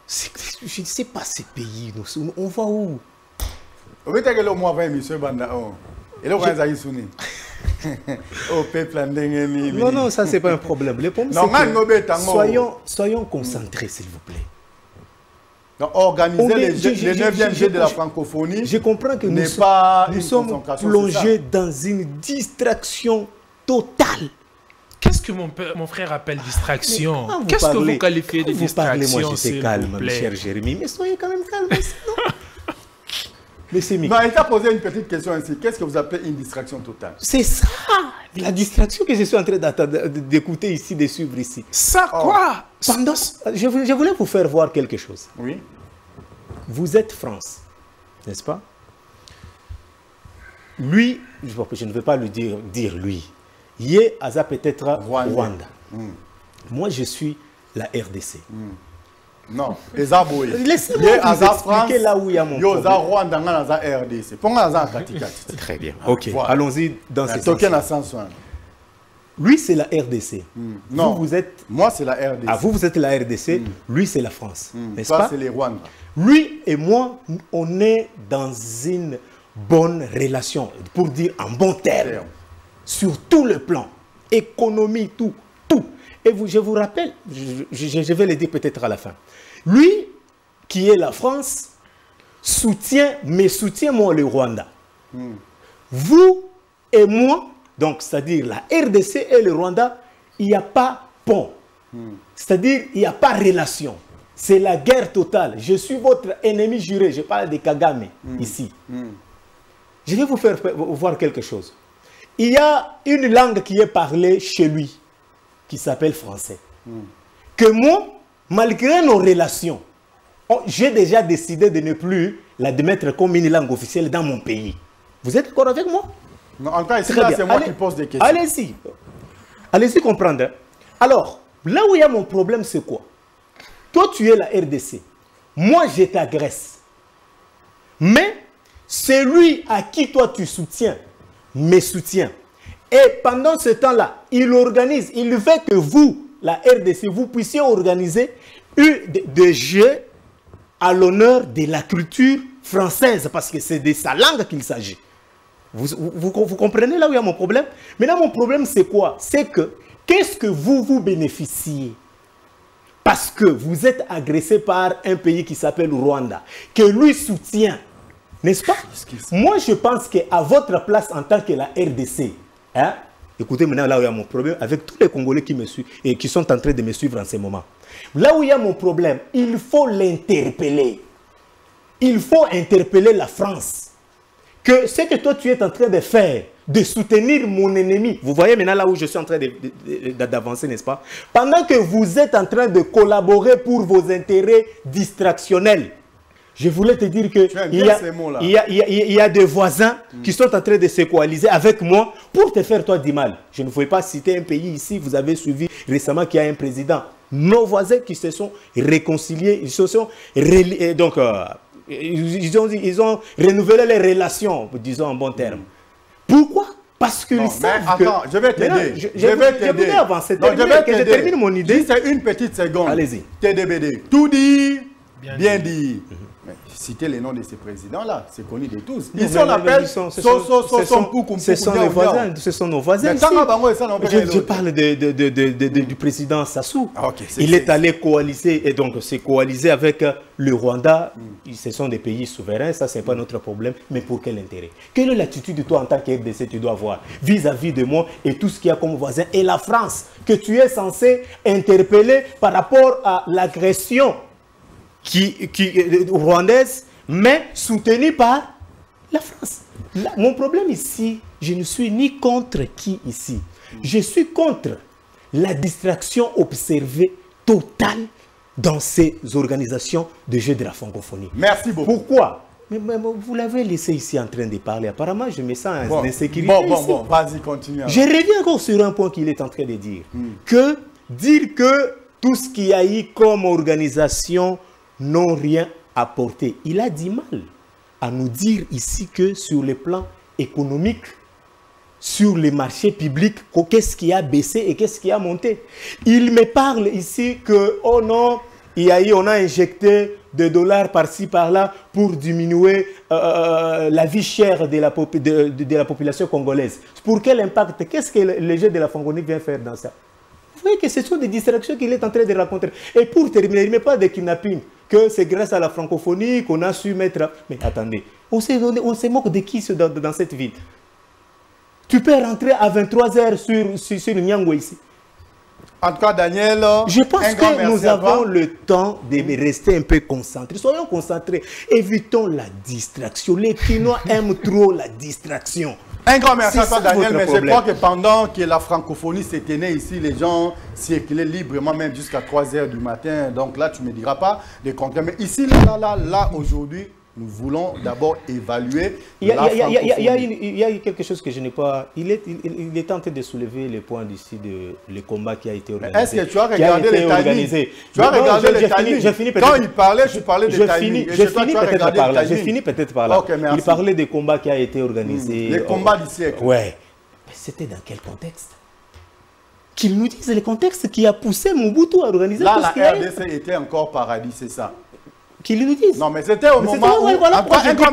Je ne sais pas ces pays, on va où? Oui, tu as le mois 20, monsieur Banda. Et là, on va y sonner. Au peuple, non, ça, c'est pas un problème. Le problème, c'est que soyons concentrés, s'il vous plaît. Donc, organiser les 9e jeux de la francophonie. Je comprends que nous sommes plongés dans une distraction totale. Qu'est-ce que mon frère appelle distraction? Qu'est-ce que vous qualifiez de distraction? Moi, j'étais calme, cher Jérémy, mais soyez quand même calme. Mais c'est non, il t'a posé une petite question ainsi. Qu'est-ce que vous appelez une distraction totale? C'est ça, la distraction que je suis en train d'écouter ici, de suivre ici. Ça quoi? Je voulais vous faire voir quelque chose. Oui. Vous êtes France, n'est-ce pas? Lui, je ne veux pas lui dire lui. Yé Aza peut-être Rwanda. Moi, je suis la RDC. Non, laissez-moi vous expliquer là où il y a mon problème. Très bien. Ok, voilà. Allons-y dans ce sens. Lui, c'est la RDC. Non, vous êtes... moi, c'est la RDC. Ah, vous êtes la RDC, lui, c'est la France. N'est-ce pas? c'est les Rwandais. Lui et moi, on est dans une bonne relation, pour dire en bon terme, sur tout le plan, économie, tout. Et je vous rappelle, je vais le dire peut-être à la fin. Lui, qui est la France, soutient moi le Rwanda. Vous et moi, donc c'est-à-dire la RDC et le Rwanda, il n'y a pas pont. C'est-à-dire il n'y a pas relation. C'est la guerre totale. Je suis votre ennemi juré. Je parle de Kagame ici. Je vais vous faire voir quelque chose. Il y a une langue qui est parlée chez lui, qui s'appelle français. Que moi, malgré nos relations, j'ai déjà décidé de ne plus la mettre comme une langue officielle dans mon pays. Vous êtes d'accord avec moi? Non, en tout cas, c'est moi qui pose des questions. Allez-y. Allez-y comprendre. Alors, là où il y a mon problème, c'est quoi? Toi, tu es la RDC. Moi, je t'agresse. Mais, celui à qui toi tu soutiens, me soutient. Et pendant ce temps-là, il organise, il veut que vous, la RDC, vous puissiez organiser des jeux à l'honneur de la culture française, parce que c'est de sa langue qu'il s'agit. Vous comprenez là où il y a mon problème? Maintenant, mon problème, c'est quoi? C'est que, qu'est-ce que vous bénéficiez? Parce que vous êtes agressé par un pays qui s'appelle Rwanda, que lui soutient, n'est-ce pas? Moi, je pense qu'à votre place en tant que la RDC, hein, Écoutez maintenant là où il y a mon problème avec tous les Congolais qui me suivent et qui sont en train de me suivre en ce moment. Là où il y a mon problème, il faut l'interpeller. Il faut interpeller la France. Que ce que toi tu es en train de faire, de soutenir mon ennemi. Vous voyez maintenant là où je suis en train d'avancer, n'est-ce pas? Pendant que vous êtes en train de collaborer pour vos intérêts distractionnels. Je voulais te dire que il y a des voisins qui sont en train de se coaliser avec moi pour te faire toi du mal. Je ne voulais pas citer un pays ici, vous avez suivi récemment qu'il y a un président. Nos voisins qui se sont réconciliés, ils se sont donc ils ont renouvelé les relations, disons en bon terme. Pourquoi? Parce qu'ils savent que... je vais t'aider. Je vais avancer. Je termine mon idée. Si c'est une petite seconde. Allez-y. TDBD. Tout dit, bien dit. Mais citez les noms de ces présidents-là, c'est connu de tous. Ici, on appelle ce sont les voisins, ce sont nos voisins. Je parle du président Sassou. Il est allé coaliser, et donc c'est coalisé avec le Rwanda. Ce sont des pays souverains, ça c'est pas notre problème. Mais pour quel intérêt? Quelle est l'attitude de toi en tant que RDC tu dois avoir vis-à-vis de moi et tout ce qu'il y a comme voisin et la France que tu es censé interpeller par rapport à l'agression rwandaise, mais soutenue par la France. Là, mon problème ici, je ne suis ni contre qui ici. Je suis contre la distraction observée totale dans ces organisations de jeux de la francophonie. Merci beaucoup. Pourquoi? Mais vous l'avez laissé ici en train de parler. Apparemment, je me sens en insécurité. Bon, vas-y, continue. Je reviens encore sur un point qu'il est en train de dire. Que dire que tout ce qu'il y a eu comme organisation n'ont rien apporté. Il a du mal à nous dire ici que sur le plan économique, sur les marchés publics, qu'est-ce qui a baissé et qu'est-ce qui a monté. Il me parle ici que, oh non, on a injecté des dollars par-ci, par-là pour diminuer la vie chère de la population congolaise. Pour quel impact? Qu'est-ce que le jeu de la francophonie vient faire dans ça? Vous voyez que ce sont des distractions qu'il est en train de raconter. Et pour terminer, il ne met pas de kidnapping, que c'est grâce à la francophonie qu'on a su mettre... Mais attendez, on se moque de qui dans cette ville? Tu peux rentrer à 23 h sur Nyango ici. En tout cas, Daniel, je pense que nous avons le temps de rester un peu concentrés. Soyons concentrés. Évitons la distraction. Les Chinois aiment trop la distraction. Un grand merci à toi, Daniel, mais je crois que pendant que la francophonie s'est tenue ici, les gens circulaient librement, même jusqu'à 3 h du matin. Donc là, tu ne me diras pas les contraires. Mais ici, là, aujourd'hui, nous voulons d'abord évaluer la francophonie. Il y a quelque chose que je n'ai pas... Il est en train de soulever le point d'ici de le combat qui a été organisé. Est-ce que tu as regardé les timings? Tu as regardé les timings? Quand il parlait, tu parlais de timing. Je finis peut-être par là. Okay, il parlait des combats qui a été organisé. Les combats du siècle. Ouais. Mais c'était dans quel contexte? Qu'ils nous disent le contexte qui a poussé Mobutu à organiser tout ce qu'il y a. Là, la RDC était encore paradis, c'est ça. Qu'ils nous disent. Non, mais c'était au moment où...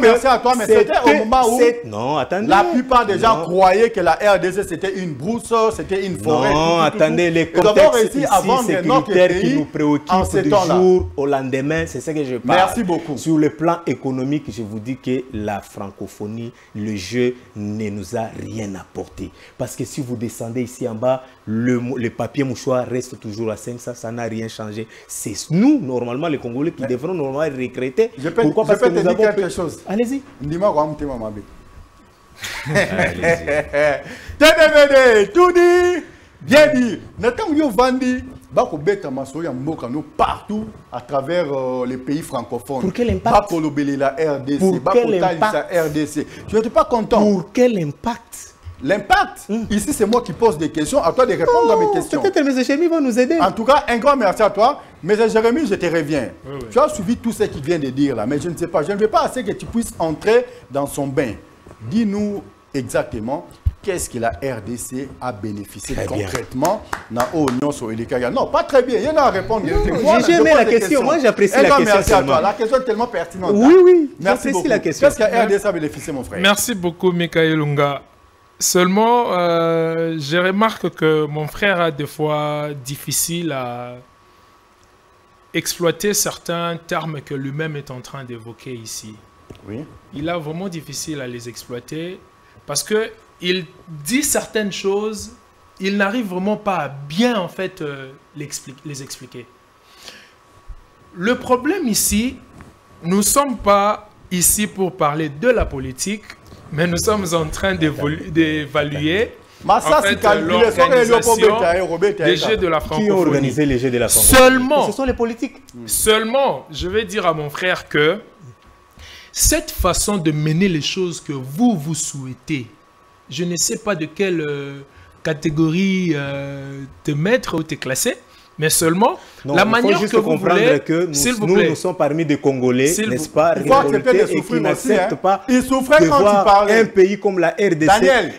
merci à toi, mais c'était au moment où... Non, attendez. La plupart des gens croyaient que la RDC, c'était une brousse, c'était une forêt. Non, attendez, les contextes ici sécuritaires qui nous préoccupent du jour au lendemain, c'est ce que je parle. Merci beaucoup. Sur le plan économique, je vous dis que la francophonie, le jeu ne nous a rien apporté. Parce que si vous descendez ici en bas, le papier mouchoir reste toujours à 5, ça n'a rien changé. C'est nous, normalement, les Congolais, qui devront normalement regretter. Pourquoi? Parce que nous avons quelque chose. Allez-y. Dis-moi quoi, mon mabé. TDBD, tout dit, bien dit. Nathan yo vandi, bako beta maso ya mboka no partout à travers les pays francophones. Pour quel impact? Bako lobeli la RDC, pour quel impact? La RDC. Je n'étais pas content. Pour quel impact? L'impact, ici c'est moi qui pose des questions, à toi de répondre à mes questions. Peut-être que M. Jérémy va nous aider. En tout cas, un grand merci à toi. Mais Jérémy, je te reviens. Oui. Tu as suivi tout ce qu'il vient de dire là, mais je ne sais pas. Je ne veux pas assez que tu puisses entrer dans son bain. Dis-nous exactement qu'est-ce que la RDC a bénéficié concrètement dans l'Union sur Elikaga. Non, pas très bien. Il y en a à répondre. J'ai aimé la question. Moi, j'apprécie la question. Merci à toi. La question est tellement pertinente. Oui, merci beaucoup. La question. Qu'est-ce que la RDC a bénéficié, mon frère? Merci beaucoup, Mikaël Lunga. Seulement, je remarque que mon frère a des fois difficile à exploiter certains termes que lui-même est en train d'évoquer ici. Oui. Il a vraiment difficile à les exploiter parce qu'il dit certaines choses ils n'arrivent vraiment pas à bien en fait les expliquer. Le problème ici, nous ne sommes pas ici pour parler de la politique, mais nous sommes en train d'évaluer en fait, l'organisation des Jeux de la francophonie. Qui ont organisé les Jeux de la francophonie? Seulement, ce sont les politiques. Seulement, je vais dire à mon frère que cette façon de mener les choses que vous souhaitez, je ne sais pas de quelle catégorie te mettre ou te classer, mais seulement non, la manière que vous voulez, que nous sommes parmi des Congolais, n'est-ce pas, révoltés et qui n'acceptent pas de voir un pays comme la RDC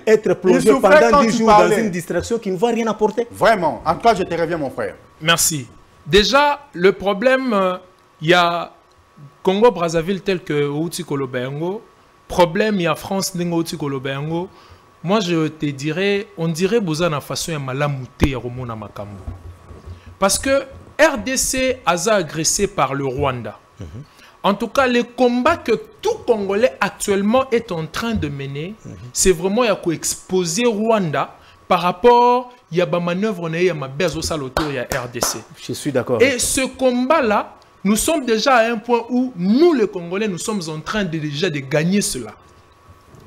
être plongé pendant 10 jours dans une distraction qui ne va rien apporter. Vraiment, en tout cas, je te reviens, mon frère. Merci. Déjà, le problème, il y a Congo-Brazzaville tel que Outi Kolobengo, problème, il y a France Outi Kolobengo. Moi, je te dirais, on dirait Bouzana façon ya malamouté ya Romona Makambo. Parce que RDC a été agressé par le Rwanda. En tout cas, le combat que tout Congolais actuellement est en train de mener, c'est vraiment ya exposer Rwanda par rapport à la manœuvre on a ma base au saloto ya RDC. Je suis d'accord. Et ce combat-là, nous sommes déjà à un point où nous, les Congolais, nous sommes en train déjà de gagner cela.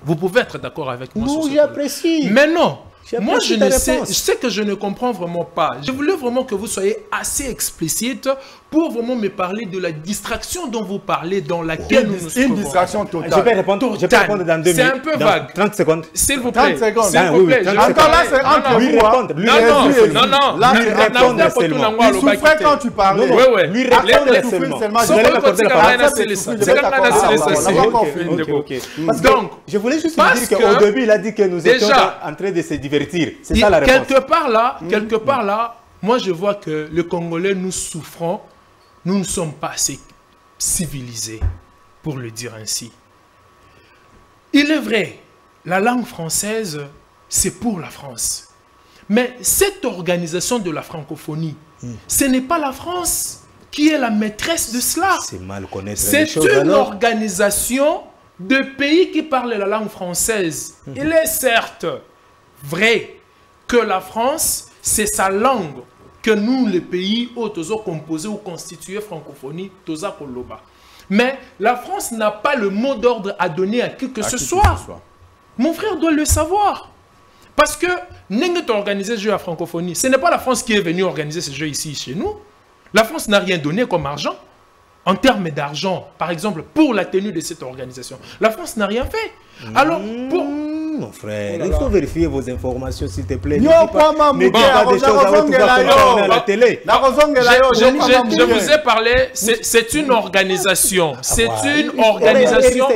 Vous pouvez être d'accord avec moi sur ce point. J'apprécie. Mais non. Moi, je sais que je ne comprends vraiment pas. Je voulais vraiment que vous soyez assez explicite pour vraiment me parler de la distraction dont vous parlez, dans laquelle nous sommes. Une distraction totale. Je vais répondre dans 2 minutes. C'est un peu vague. 30 secondes. S'il vous plaît. 30 secondes. S'il vous plaît. Encore là, c'est entre lui répondre. Non. Là, lui répondre seulement. Il souffrait quand tu parlais. Oui. Lui répondre seulement. Vous allez m'accorder la parole. Donc, je voulais juste vous dire qu'au début, il a dit que nous étions en train de se divertir. C'est ça la réponse. Quelque part là, moi je vois que les Congolais, nous souffrons, nous ne sommes pas assez civilisés, pour le dire ainsi. Il est vrai, la langue française, c'est pour la France. Mais cette organisation de la francophonie, ce n'est pas la France qui est la maîtresse de cela. C'est mal connaître les C'est choses, une alors. organisation de pays qui parlent la langue française. Il est certes vrai que la France, c'est sa langue que nous, les pays où nous avons composé ou constitué francophonie, nous avons koloba. Mais la France n'a pas le mot d'ordre à donner à qui que ce soit. Mon frère doit le savoir. Parce que, nous avons organisé ce jeu à francophonie. Ce n'est pas la France qui est venue organiser ce jeu ici, chez nous. La France n'a rien donné comme argent. En termes d'argent, par exemple, pour la tenue de cette organisation. La France n'a rien fait. Alors, pour... Mon frère, il faut vérifier vos informations, s'il te plaît. Ne dis pas des choses à la télé. Je vous ai parlé, c'est une organisation. C'est une organisation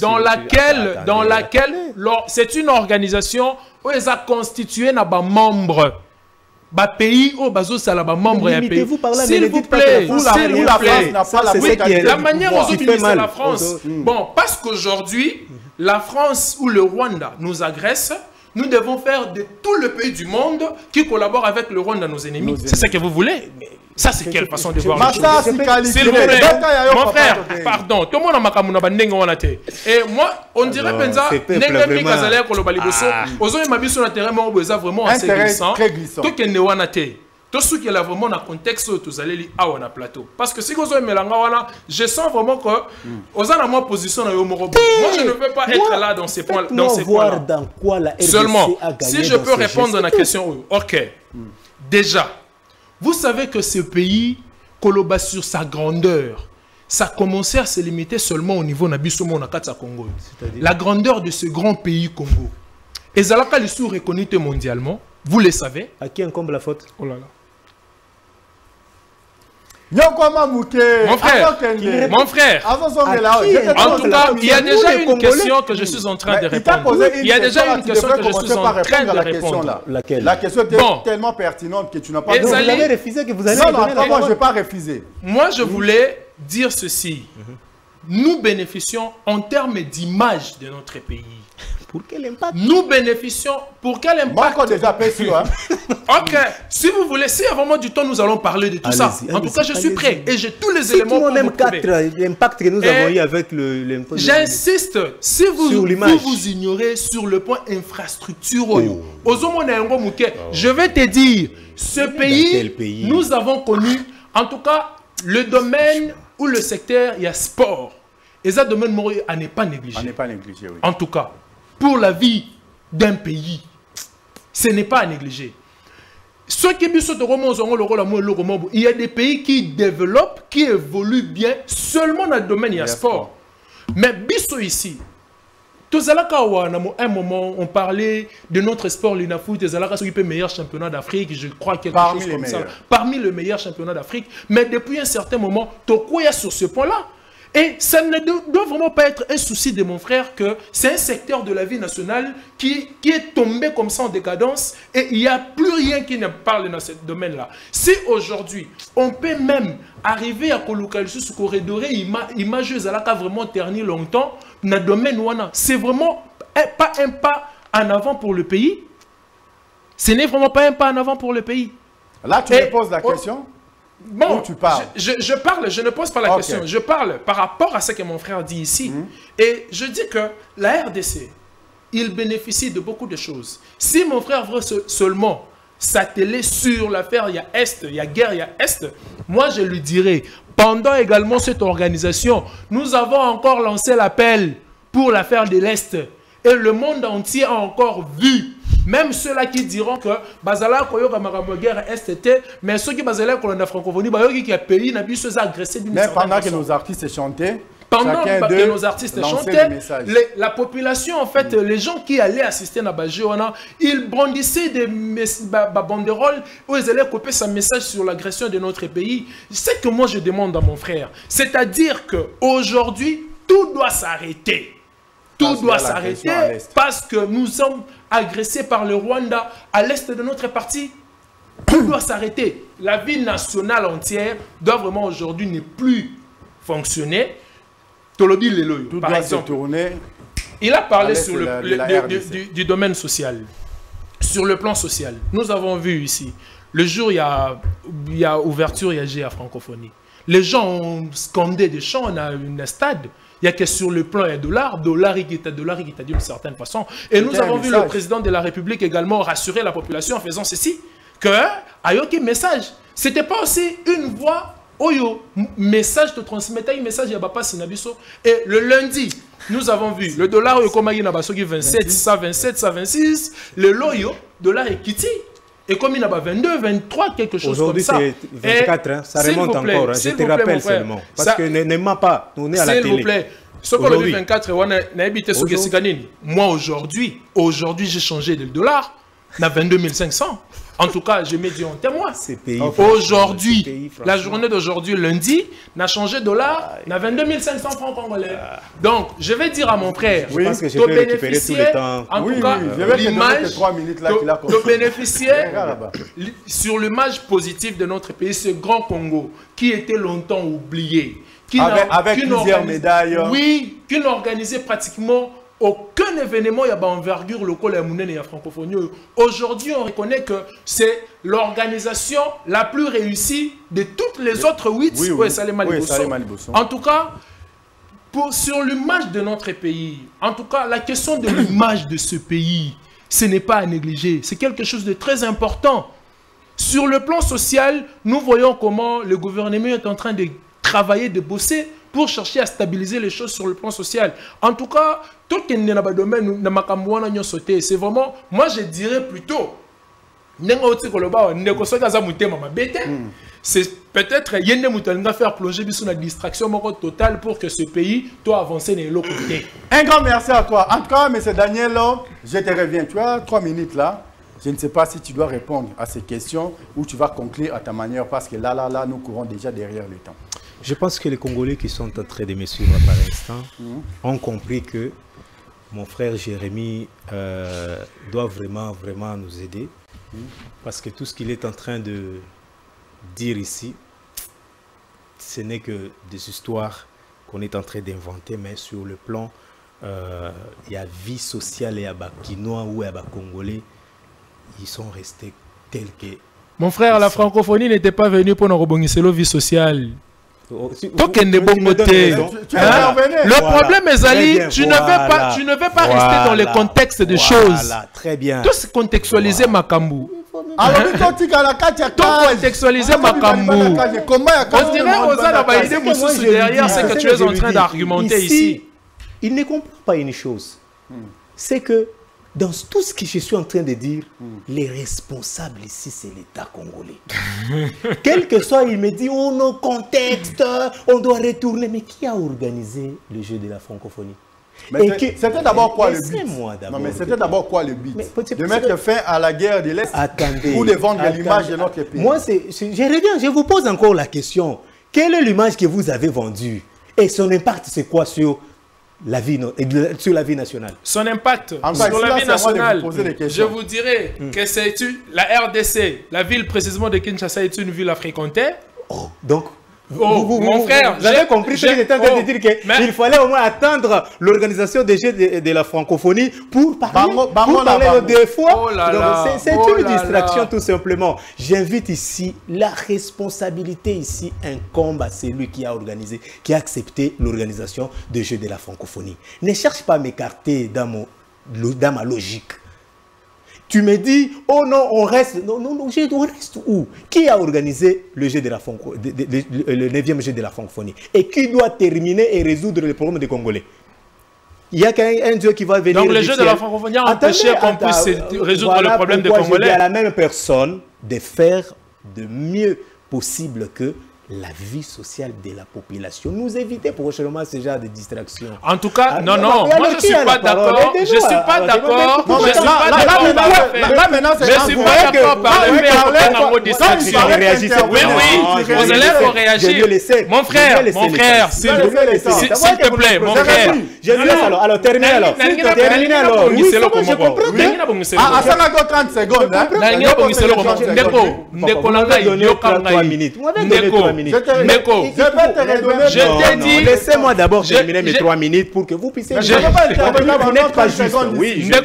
dans laquelle c'est une organisation où ils ont constitué des membres. Pays au bazo salaba membre ya pays. S'il vous plaît, la manière dont c'est la France. Bon, parce qu'aujourd'hui, la France ou le Rwanda nous agressent, nous devons faire de tout le pays du monde qui collabore avec le Rwanda, nos ennemis. C'est ça que vous voulez? Ça, c'est quelle façon de voir les choses? S'il vous plaît, mon frère, pardon, tout le monde a makamuna bandenge wanate. Et moi, on dirait penza, nengami kazalea kolobali boso, ozo mabiso na terrain mo boza vraiment assez glissant. Tout que ne wanate. Tout ce qui est là vraiment dans le contexte où vous allez lire à plateau. Parce que si vous avez un je sens vraiment que vous avez une position dans le moi, je ne veux pas être là dans ces points. Seulement, si je peux répondre à la question, ok. Déjà, vous savez que ce pays, Koloba sur sa grandeur, ça a commencé à se limiter seulement au niveau Nabisomo Nakatsa Congo. La grandeur de ce grand pays Congo. Et Zalaka le sous reconnu mondialement, vous le savez. À qui incombe la faute? Oh là là. Mon frère, en tout cas, il y a déjà une question que je suis en train de répondre. Il y a déjà une question que je suis en train de répondre. Laquelle? La question était tellement pertinente que tu n'as pas... Vous avez refusé que vous allez... Non, moi je ne vais pas refuser. Moi, je voulais dire ceci. Nous bénéficions en termes d'image de notre pays. Pour quel impact? Nous bénéficions. Pour quel impact? Moi, encore déjà perçu. Hein. Ok, si vous voulez, si à vraiment du temps, nous allons parler de tout ça. En tout cas, je suis prêt et j'ai tous les éléments pour vous prouver. L'impact que nous avons eu avec le... J'insiste, si vous ignorez sur le point infrastructure, je vais te dire, ce pays, nous avons connu, en tout cas, le domaine ou le secteur, il y a sport. Et ça, domaine à ne pas négliger. À ne pas négliger, oui. En tout cas, pour la vie d'un pays, ce n'est pas à négliger. Il y a des pays qui développent, qui évoluent bien seulement dans le domaine du sport. Mais biso ici, à un moment, on parlait de notre sport, l'INAFOOT, le meilleur championnat d'Afrique, je crois quelque chose comme ça. Parmi les meilleurs championnats d'Afrique. Mais depuis un certain moment, Toko est sur ce point-là. Et ça ne doit vraiment pas être un souci de mon frère que c'est un secteur de la vie nationale qui est tombé comme ça en décadence et il n'y a plus rien qui ne parle dans ce domaine-là. Si aujourd'hui, on peut même arriver à coloquer sous corridor, image a vraiment terni longtemps dans le domaine, c'est vraiment pas un pas en avant pour le pays. Ce n'est vraiment pas un pas en avant pour le pays. Là, tu me poses la question. Bon, tu parles. Je parle, je ne pose pas la question. Je parle par rapport à ce que mon frère dit ici. Et je dis que la RDC, il bénéficie de beaucoup de choses. Si mon frère veut seulement s'atteler sur l'affaire, il y a Est, il y a guerre, il y a Est, moi je lui dirais, pendant également cette organisation, nous avons encore lancé l'appel pour l'affaire de l'Est. Et le monde entier a encore vu. Même ceux-là qui diront que Bazala Koyoka Maramoguer STT, mais ceux qui Bazala Kolanda francophonie, qui a payé n'a plus agressé d'une certaine façon. Mais pendant que nos artistes chantaient, pendant que nos artistes chantaient, la population, en fait, les gens qui allaient assister à Bajoana, ils brandissaient des banderoles où ils allaient couper sa message sur l'agression de notre pays. C'est ce que moi je demande à mon frère. C'est-à-dire qu'aujourd'hui, tout doit s'arrêter. Tout doit s'arrêter parce que nous sommes agressés par le Rwanda à l'est de notre parti. Tout doit s'arrêter. La vie nationale entière doit vraiment aujourd'hui ne plus fonctionner. Tolobi Leloyo, par exemple. Il a parlé sur du domaine social. Sur le plan social, nous avons vu ici, le jour il y a ouverture, il y a francophonie. Les gens ont scandé des chants, on a un stade. Il y a que sur le plan, il y a dollar qui est d'une certaine façon. Et nous avons vu le président de la République également rassurer la population en faisant ceci, que Ayoki message, c'était pas aussi une voix, Oyo, message te transmettait un message, Yabapa Sinabiso. Et le lundi, nous avons vu le dollar, comme il y a 27, 127, 126, le loyo, dollar est quitté. Et comme il y a 22, 23, quelque chose comme ça. Aujourd'hui, c'est 24, hein, ça remonte encore. Hein, je te rappelle seulement. Parce que ne ment pas, on est à la télé. S'il vous plaît. Ce qu'on a vu 24, moi aujourd'hui, j'ai changé de dollar. On a 22 500. En tout cas, je mets Dieu en témoin. Aujourd'hui, la journée d'aujourd'hui, lundi, on a changé de dollar, on a 22 500 francs congolais. Donc, je vais dire à mon frère, je pense que je peux récupérer tout le temps. En tout cas, l'image, de bénéficier sur l'image positive de notre pays, ce grand Congo, qui était longtemps oublié. Avec plusieurs médailles. Oui, qui n'organisait pratiquement aucun événement, il y a envergure locale à Mounène et à francophonie. Aujourd'hui, on reconnaît que c'est l'organisation la plus réussie de toutes les autres 8. En tout cas, sur l'image de notre pays, en tout cas, la question de l'image de ce pays, ce n'est pas à négliger. C'est quelque chose de très important. Sur le plan social, nous voyons comment le gouvernement est en train de travailler, de bosser pour chercher à stabiliser les choses sur le plan social. En tout cas, tout ce qui est dans le domaine, c'est vraiment, moi je dirais plutôt, c'est peut-être faire plonger la distraction totale pour que ce pays doit avancer de l'autre côté. Un grand merci à toi. En tout cas, M. Daniel, je te reviens. Tu as 3 minutes là. Je ne sais pas si tu dois répondre à ces questions ou tu vas conclure à ta manière parce que là, nous courons déjà derrière le temps. Je pense que les Congolais qui sont en train de me suivre par l'instant ont compris que mon frère Jérémy doit vraiment nous aider. Parce que tout ce qu'il est en train de dire ici, ce n'est que des histoires qu'on est en train d'inventer, mais sur le plan il y a vie sociale et il y a Kinois ou il y a Congolais, ils sont restés tels que... Mon frère, la francophonie n'était pas venue pour nous rebondir la vie sociale. Le problème est Ali, tu ne veux pas rester dans le contexte des choses. Très bien. Tout contextualiser Makambu. Alors, contextualiser Makambu. On dirait aux Alabaïdés derrière ce que tu es en train d'argumenter ici. Il ne comprend pas une chose. C'est que dans tout ce que je suis en train de dire, les responsables ici, c'est l'État congolais. Quel que soit, il me dit, oh nos contextes, on doit retourner. Mais qui a organisé le jeu de la francophonie? C'était d'abord quoi le but? Non, mais c'était d'abord quoi le but? De mettre fin à la guerre de l'Est pour de vendre l'image de notre pays. Moi, je reviens, je vous pose encore la question. Quelle est l'image que vous avez vendue? Et son impact, c'est quoi sur la vie nationale? Son impact sur la vie nationale, je vous dirais que c'est la RDC, la ville précisément de Kinshasa est une ville à fréquenter. Donc, mon frère, vous avez compris que j'étais en train de dire qu'il fallait au moins attendre l'organisation des Jeux de la francophonie pour parler deux fois. C'est une distraction tout simplement. J'invite ici, la responsabilité ici incombe à celui qui a organisé, qui a accepté l'organisation des Jeux de la francophonie. Ne cherche pas à m'écarter dans ma logique. Tu me dis, oh non, on reste. Non, on reste où? Qui a organisé le jeu de la le 9e jeu de la francophonie? Et qui doit terminer et résoudre les problèmes des Congolais? Il y a qu'un Dieu qui va venir. Donc le jeu de la francophonie a empêché qu'on puisse résoudre le problème des Congolais. Je dis à la même personne de faire de mieux possible que la vie sociale de la population. Nous éviter prochainement ce genre de distraction. En tout cas, non, moi je ne suis pas d'accord. Je ne suis pas d'accord. Je ne suis pas d'accord. Je ne suis pas d'accord par le fait qu'on a distraction. Oui, vous allez réagir. Mon frère, s'il te plaît, mon frère. Je laisse alors, terminez alors. Terminez alors. Oui, je comprends. À 30 secondes. Je t'ai dit, laissez-moi d'abord terminer mes 3 minutes pour que vous puissiez. Vous n'êtes pas juste. Oui. Le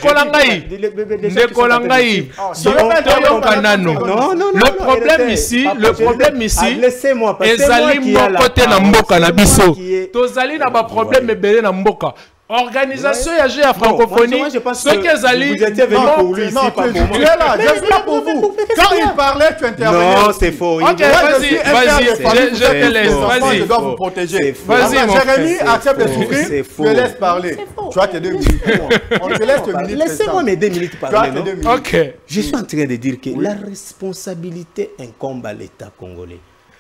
problème ici, laissez-moi. Ezali mokote na mboka na biso. Tozali na ba problème ebele na mboka. Organisation ya jeu à francophonie, ce qu'Ezali... Vous étiez venu pour lui ici, pas pour moi. Tu es là, je suis là pour vous. Quand il parlait, tu intervenais. Non, c'est faux. Ok, vas-y, je te laisse, vas-y. Je dois vous protéger. Vas-y, mon frère. Jérémy, accepte de souffrir, tu le laisses parler. Tu as tes 2 minutes. On te laisse 2 minutes. Laissez-moi mes 2 minutes parler. Ok. Je suis en train de dire que la responsabilité incombe à l'État congolais.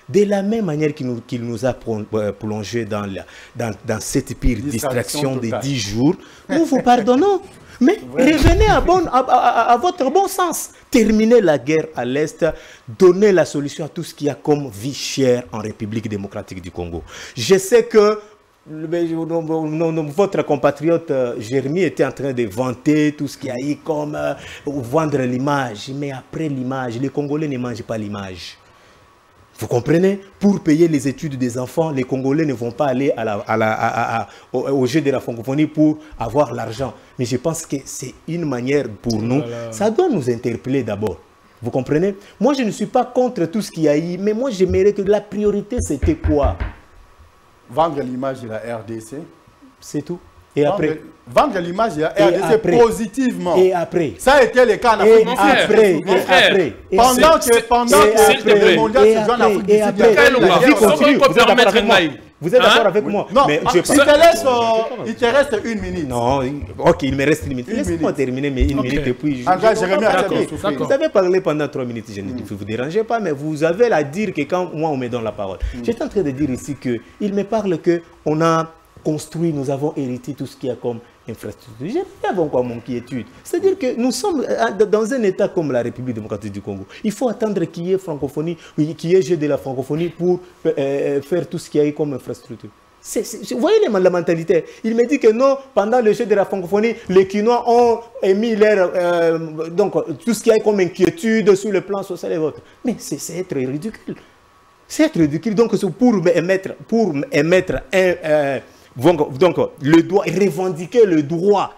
De la même manière qu'il nous a plongé dans cette pire distraction de 10 jours, nous vous pardonnons. Mais revenez à votre bon sens. Terminez la guerre à l'Est, donnez la solution à tout ce qu'il y a comme vie chère en République démocratique du Congo. Je sais que votre compatriote Jérémy était en train de vanter tout ce qu'il y a eu comme vendre l'image. Mais après l'image, les Congolais ne mangent pas l'image. Vous comprenez? Pour payer les études des enfants, les Congolais ne vont pas aller au jeu de la francophonie pour avoir l'argent. Mais je pense que c'est une manière pour nous. Ça doit nous interpeller d'abord. Vous comprenez? Moi, je ne suis pas contre tout ce qu'il y a eu, mais moi, j'aimerais que la priorité, c'était quoi? Vendre l'image de la RDC. C'est tout. Et après, vendre l'image de la RDC positivement. Et après, ça a été le cas en Afrique. Pendant que le mondial se joue en Afrique du Sud, la vie continue. Vous êtes d'accord avec moi? Non, mais il te reste 1 minute. Non, ok, il me reste 1 minute. Laissez-moi terminer mes 1 minute et puis vous avez parlé pendant 3 minutes, je ne vous dérangeais pas, mais vous avez à dire que quand moi on me donne la parole. J'étais en train de dire ici qu'il me parle qu'on a construit, nous avons hérité tout ce qu'il y a comme infrastructure. J'avais encore mon inquiétude. C'est-à-dire que nous sommes dans un État comme la République démocratique du Congo. Il faut attendre qu'il y ait francophonie, qu'il y ait jeu de la francophonie pour faire tout ce qu'il y a comme infrastructure. Vous voyez la mentalité. Il me dit que non, pendant le jeu de la francophonie, les Kinois ont émis donc tout ce qu'il y a comme inquiétude sur le plan social et autres. Mais c'est être ridicule. C'est être ridicule. Donc pour émettre Donc, le droit, revendiquer le droit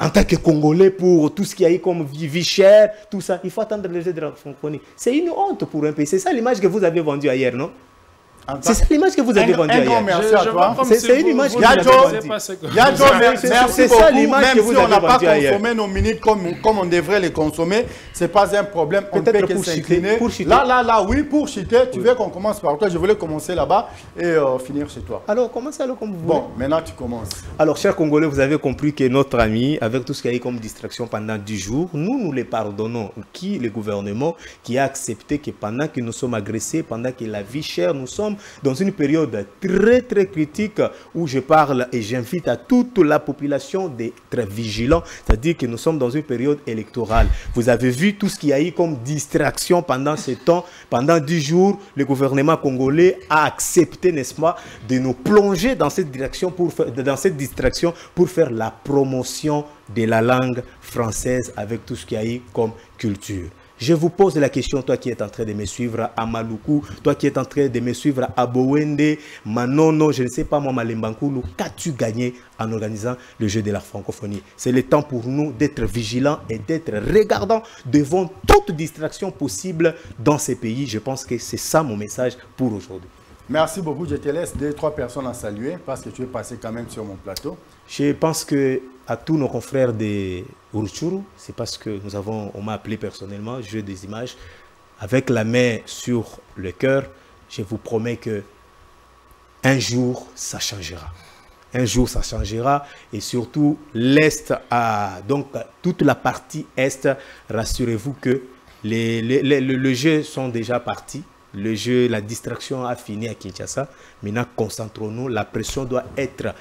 en tant que Congolais pour tout ce qui a eu comme vie chère, tout ça, il faut attendre le jeu de la francophonie. C'est une honte pour un pays. C'est ça l'image que vous avez vendue hier, non? C'est ça l'image que vous avez vendue hier. Merci à toi. C'est une image que vous avez vendue. Merci beaucoup. Même si on n'a pas consommé nos minutes comme on devrait les consommer, ce n'est pas un problème. On peut que s'incliner. Là, oui, pour chuter, tu veux qu'on commence par toi. Je voulais commencer là-bas et finir chez toi. Alors, commencez alors comme vous voulez. Bon, maintenant tu commences. Alors, chers Congolais, vous avez compris que notre ami, avec tout ce qu'il y a eu comme distraction pendant 10 jours, nous les pardonnons. Qui? Le gouvernement qui a accepté que pendant que nous sommes agressés, pendant que la vie chère, nous sommes dans une période très très critique où je parle et j'invite à toute la population d'être vigilants, c'est-à-dire que nous sommes dans une période électorale. Vous avez vu tout ce qu'il y a eu comme distraction pendant ce temps. Pendant 10 jours, le gouvernement congolais a accepté, n'est-ce pas, de nous plonger dans cette distraction pour faire la promotion de la langue française avec tout ce qu'il y a eu comme culture. Je vous pose la question, toi qui es en train de me suivre à Maluku, toi qui es en train de me suivre à Bowende, Manono, je ne sais pas moi, Malembankoulou, qu'as-tu gagné en organisant le jeu de la francophonie? C'est le temps pour nous d'être vigilants et d'être regardants devant toute distraction possible dans ces pays. Je pense que c'est ça mon message pour aujourd'hui. Merci beaucoup. Je te laisse 2-3 personnes à saluer parce que tu es passé quand même sur mon plateau. Je pense que à tous nos confrères de Rutshuru, c'est parce que on m'a appelé personnellement, jeu des images, avec la main sur le cœur, je vous promets que un jour ça changera. Un jour ça changera et surtout l'Est, donc toute la partie Est, rassurez-vous que les jeux sont déjà partis. Le jeu, la distraction a fini à Kinshasa. Maintenant, concentrons-nous. La pression doit être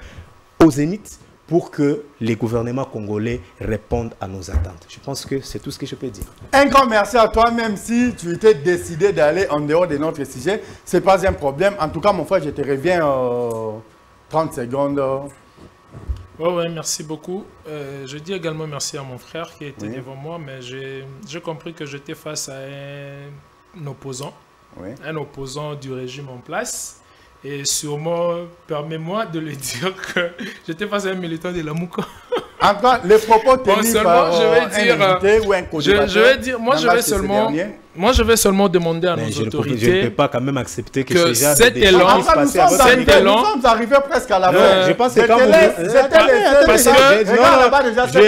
au zénith pour que les gouvernements congolais répondent à nos attentes. Je pense que c'est tout ce que je peux dire. Un grand merci à toi, même si tu étais décidé d'aller en dehors de notre sujet. Ce n'est pas un problème. En tout cas, mon frère, je te reviens 30 secondes. Ouais, merci beaucoup. Je dis également merci à mon frère qui était devant moi, mais j'ai compris que j'étais face à un opposant. Oui. Un opposant du régime en place. Et sûrement, permets-moi de le dire que j'étais face à un militant de la Mouka. En tout cas, les propos tenus par un invité ou un co-débatteur. Je vais dire, moi je vais seulement demander à nos autorités. Je ne peux pas quand même accepter que cet élan, nous sommes arrivés presque à la fin. Je pense que quand je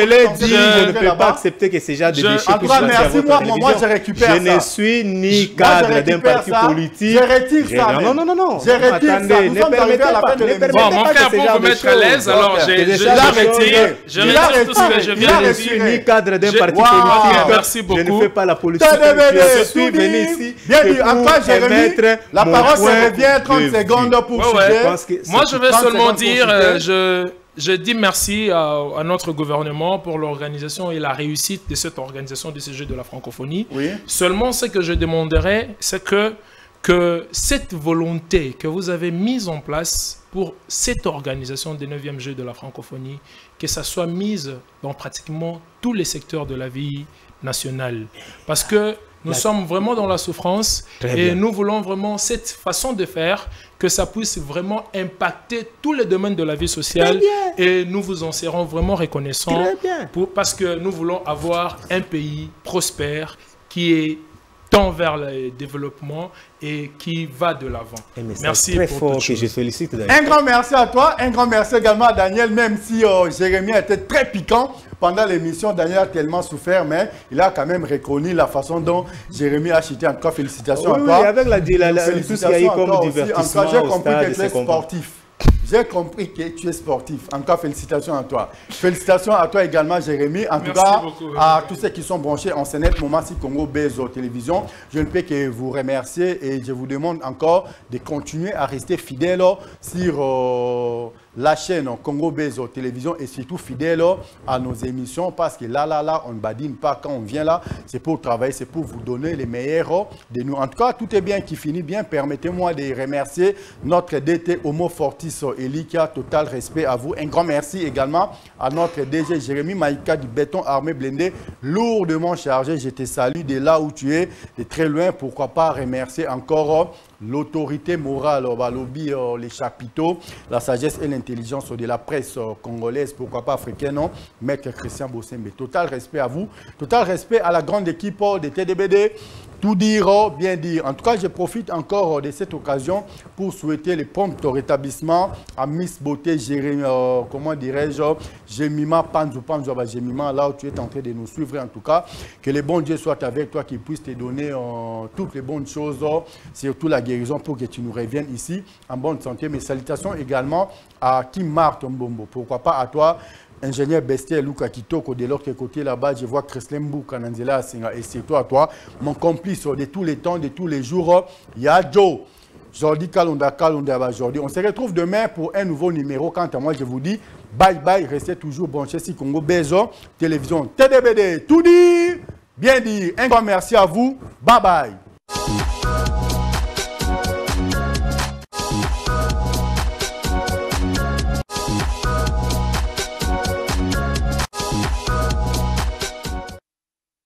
l'ai dit, je ne peux pas accepter que ces gens de déchets. En tout cas, merci, moi je récupère ça. Je ne suis ni cadre d'un parti politique. Je retire ça. Non. Je retire ça. Nous sommes arrivés à la fin de l'émission. Bon, mon frère, pour vous mettre à l'aise, alors je retire. Je retire tout ce que je viens de dire. Ni cadre d'un parti politique. Merci beaucoup. Je ne fais pas la politique. Je suis venu ici. Bien dit. Encore, Jérémy, la parole se revient 30 secondes pour sujet. Moi, je vais seulement dire, je dis merci à notre gouvernement pour l'organisation et la réussite de cette organisation de ces Jeux de la francophonie. Oui. Seulement, ce que je demanderais, c'est que cette volonté que vous avez mise en place pour cette organisation des 9e Jeux de la francophonie, que ça soit mise dans pratiquement tous les secteurs de la vie nationale. Parce que nous sommes vraiment dans la souffrance et nous voulons vraiment cette façon de faire que ça puisse vraiment impacter tous les domaines de la vie sociale et nous vous en serons vraiment reconnaissants parce que nous voulons avoir un pays prospère qui est tend vers le développement et qui va de l'avant. Merci très fort que je félicite. Un grand merci à toi, un grand merci également à Daniel, même si Jérémy était très piquant pendant l'émission. Daniel a tellement souffert, mais il a quand même reconnu la façon dont Jérémy a chuté. En tout cas, félicitations à toi. Oui, avec tout ce qu'il y a eu comme divertissement. En tout cas, j'ai compris que tu es sportif. J'ai compris que tu es sportif. En tout cas, félicitations à toi. Félicitations à toi également, Jérémy. En tout cas, à tous ceux qui sont branchés en CNET, Momansi Congo Bezo Télévision. Je ne peux que vous remercier et je vous demande encore de continuer à rester fidèle sur la chaîne Congo Bezo Télévision et surtout fidèle à nos émissions parce que là, on ne badine pas quand on vient là. C'est pour travailler, c'est pour vous donner les meilleurs de nous. En tout cas, tout est bien qui finit bien. Permettez-moi de remercier notre DT Homo Fortis Elika. Total respect à vous. Un grand merci également à notre DG Jérémy Maïka du béton armé blindé lourdement chargé. Je te salue de là où tu es, de très loin. Pourquoi pas remercier encore l'autorité morale, lobby, les chapiteaux, la sagesse et l'intelligence de la presse congolaise, pourquoi pas africaine, non? Maître Christian Bossembe. Total respect à vous, total respect à la grande équipe de TDBD. Tout dire, bien dire. En tout cas, je profite encore de cette occasion pour souhaiter le prompt rétablissement à Miss Beauté, Jérémy, comment dirais-je, Jemima Panzo, Jemima, là où tu es en train de nous suivre. En tout cas, que le bon Dieu soit avec toi, qu'il puisse te donner toutes les bonnes choses, surtout la guérison pour que tu nous reviennes ici en bonne santé. Mes salutations également à Kim Marthe Mbombo. Pourquoi pas à toi, ingénieur Bestier Luka Kitoko, de l'autre côté là-bas, je vois Christine Mbouka Nanzela et c'est toi, mon complice de tous les temps, de tous les jours, Yadjo. Jordi Kalonda Jordi. On se retrouve demain pour un nouveau numéro. Quant à moi, je vous dis bye bye. Restez toujours branchés sur Congo Bezo, télévision TDBD. Tout dit, bien dit. Un grand merci à vous. Bye bye.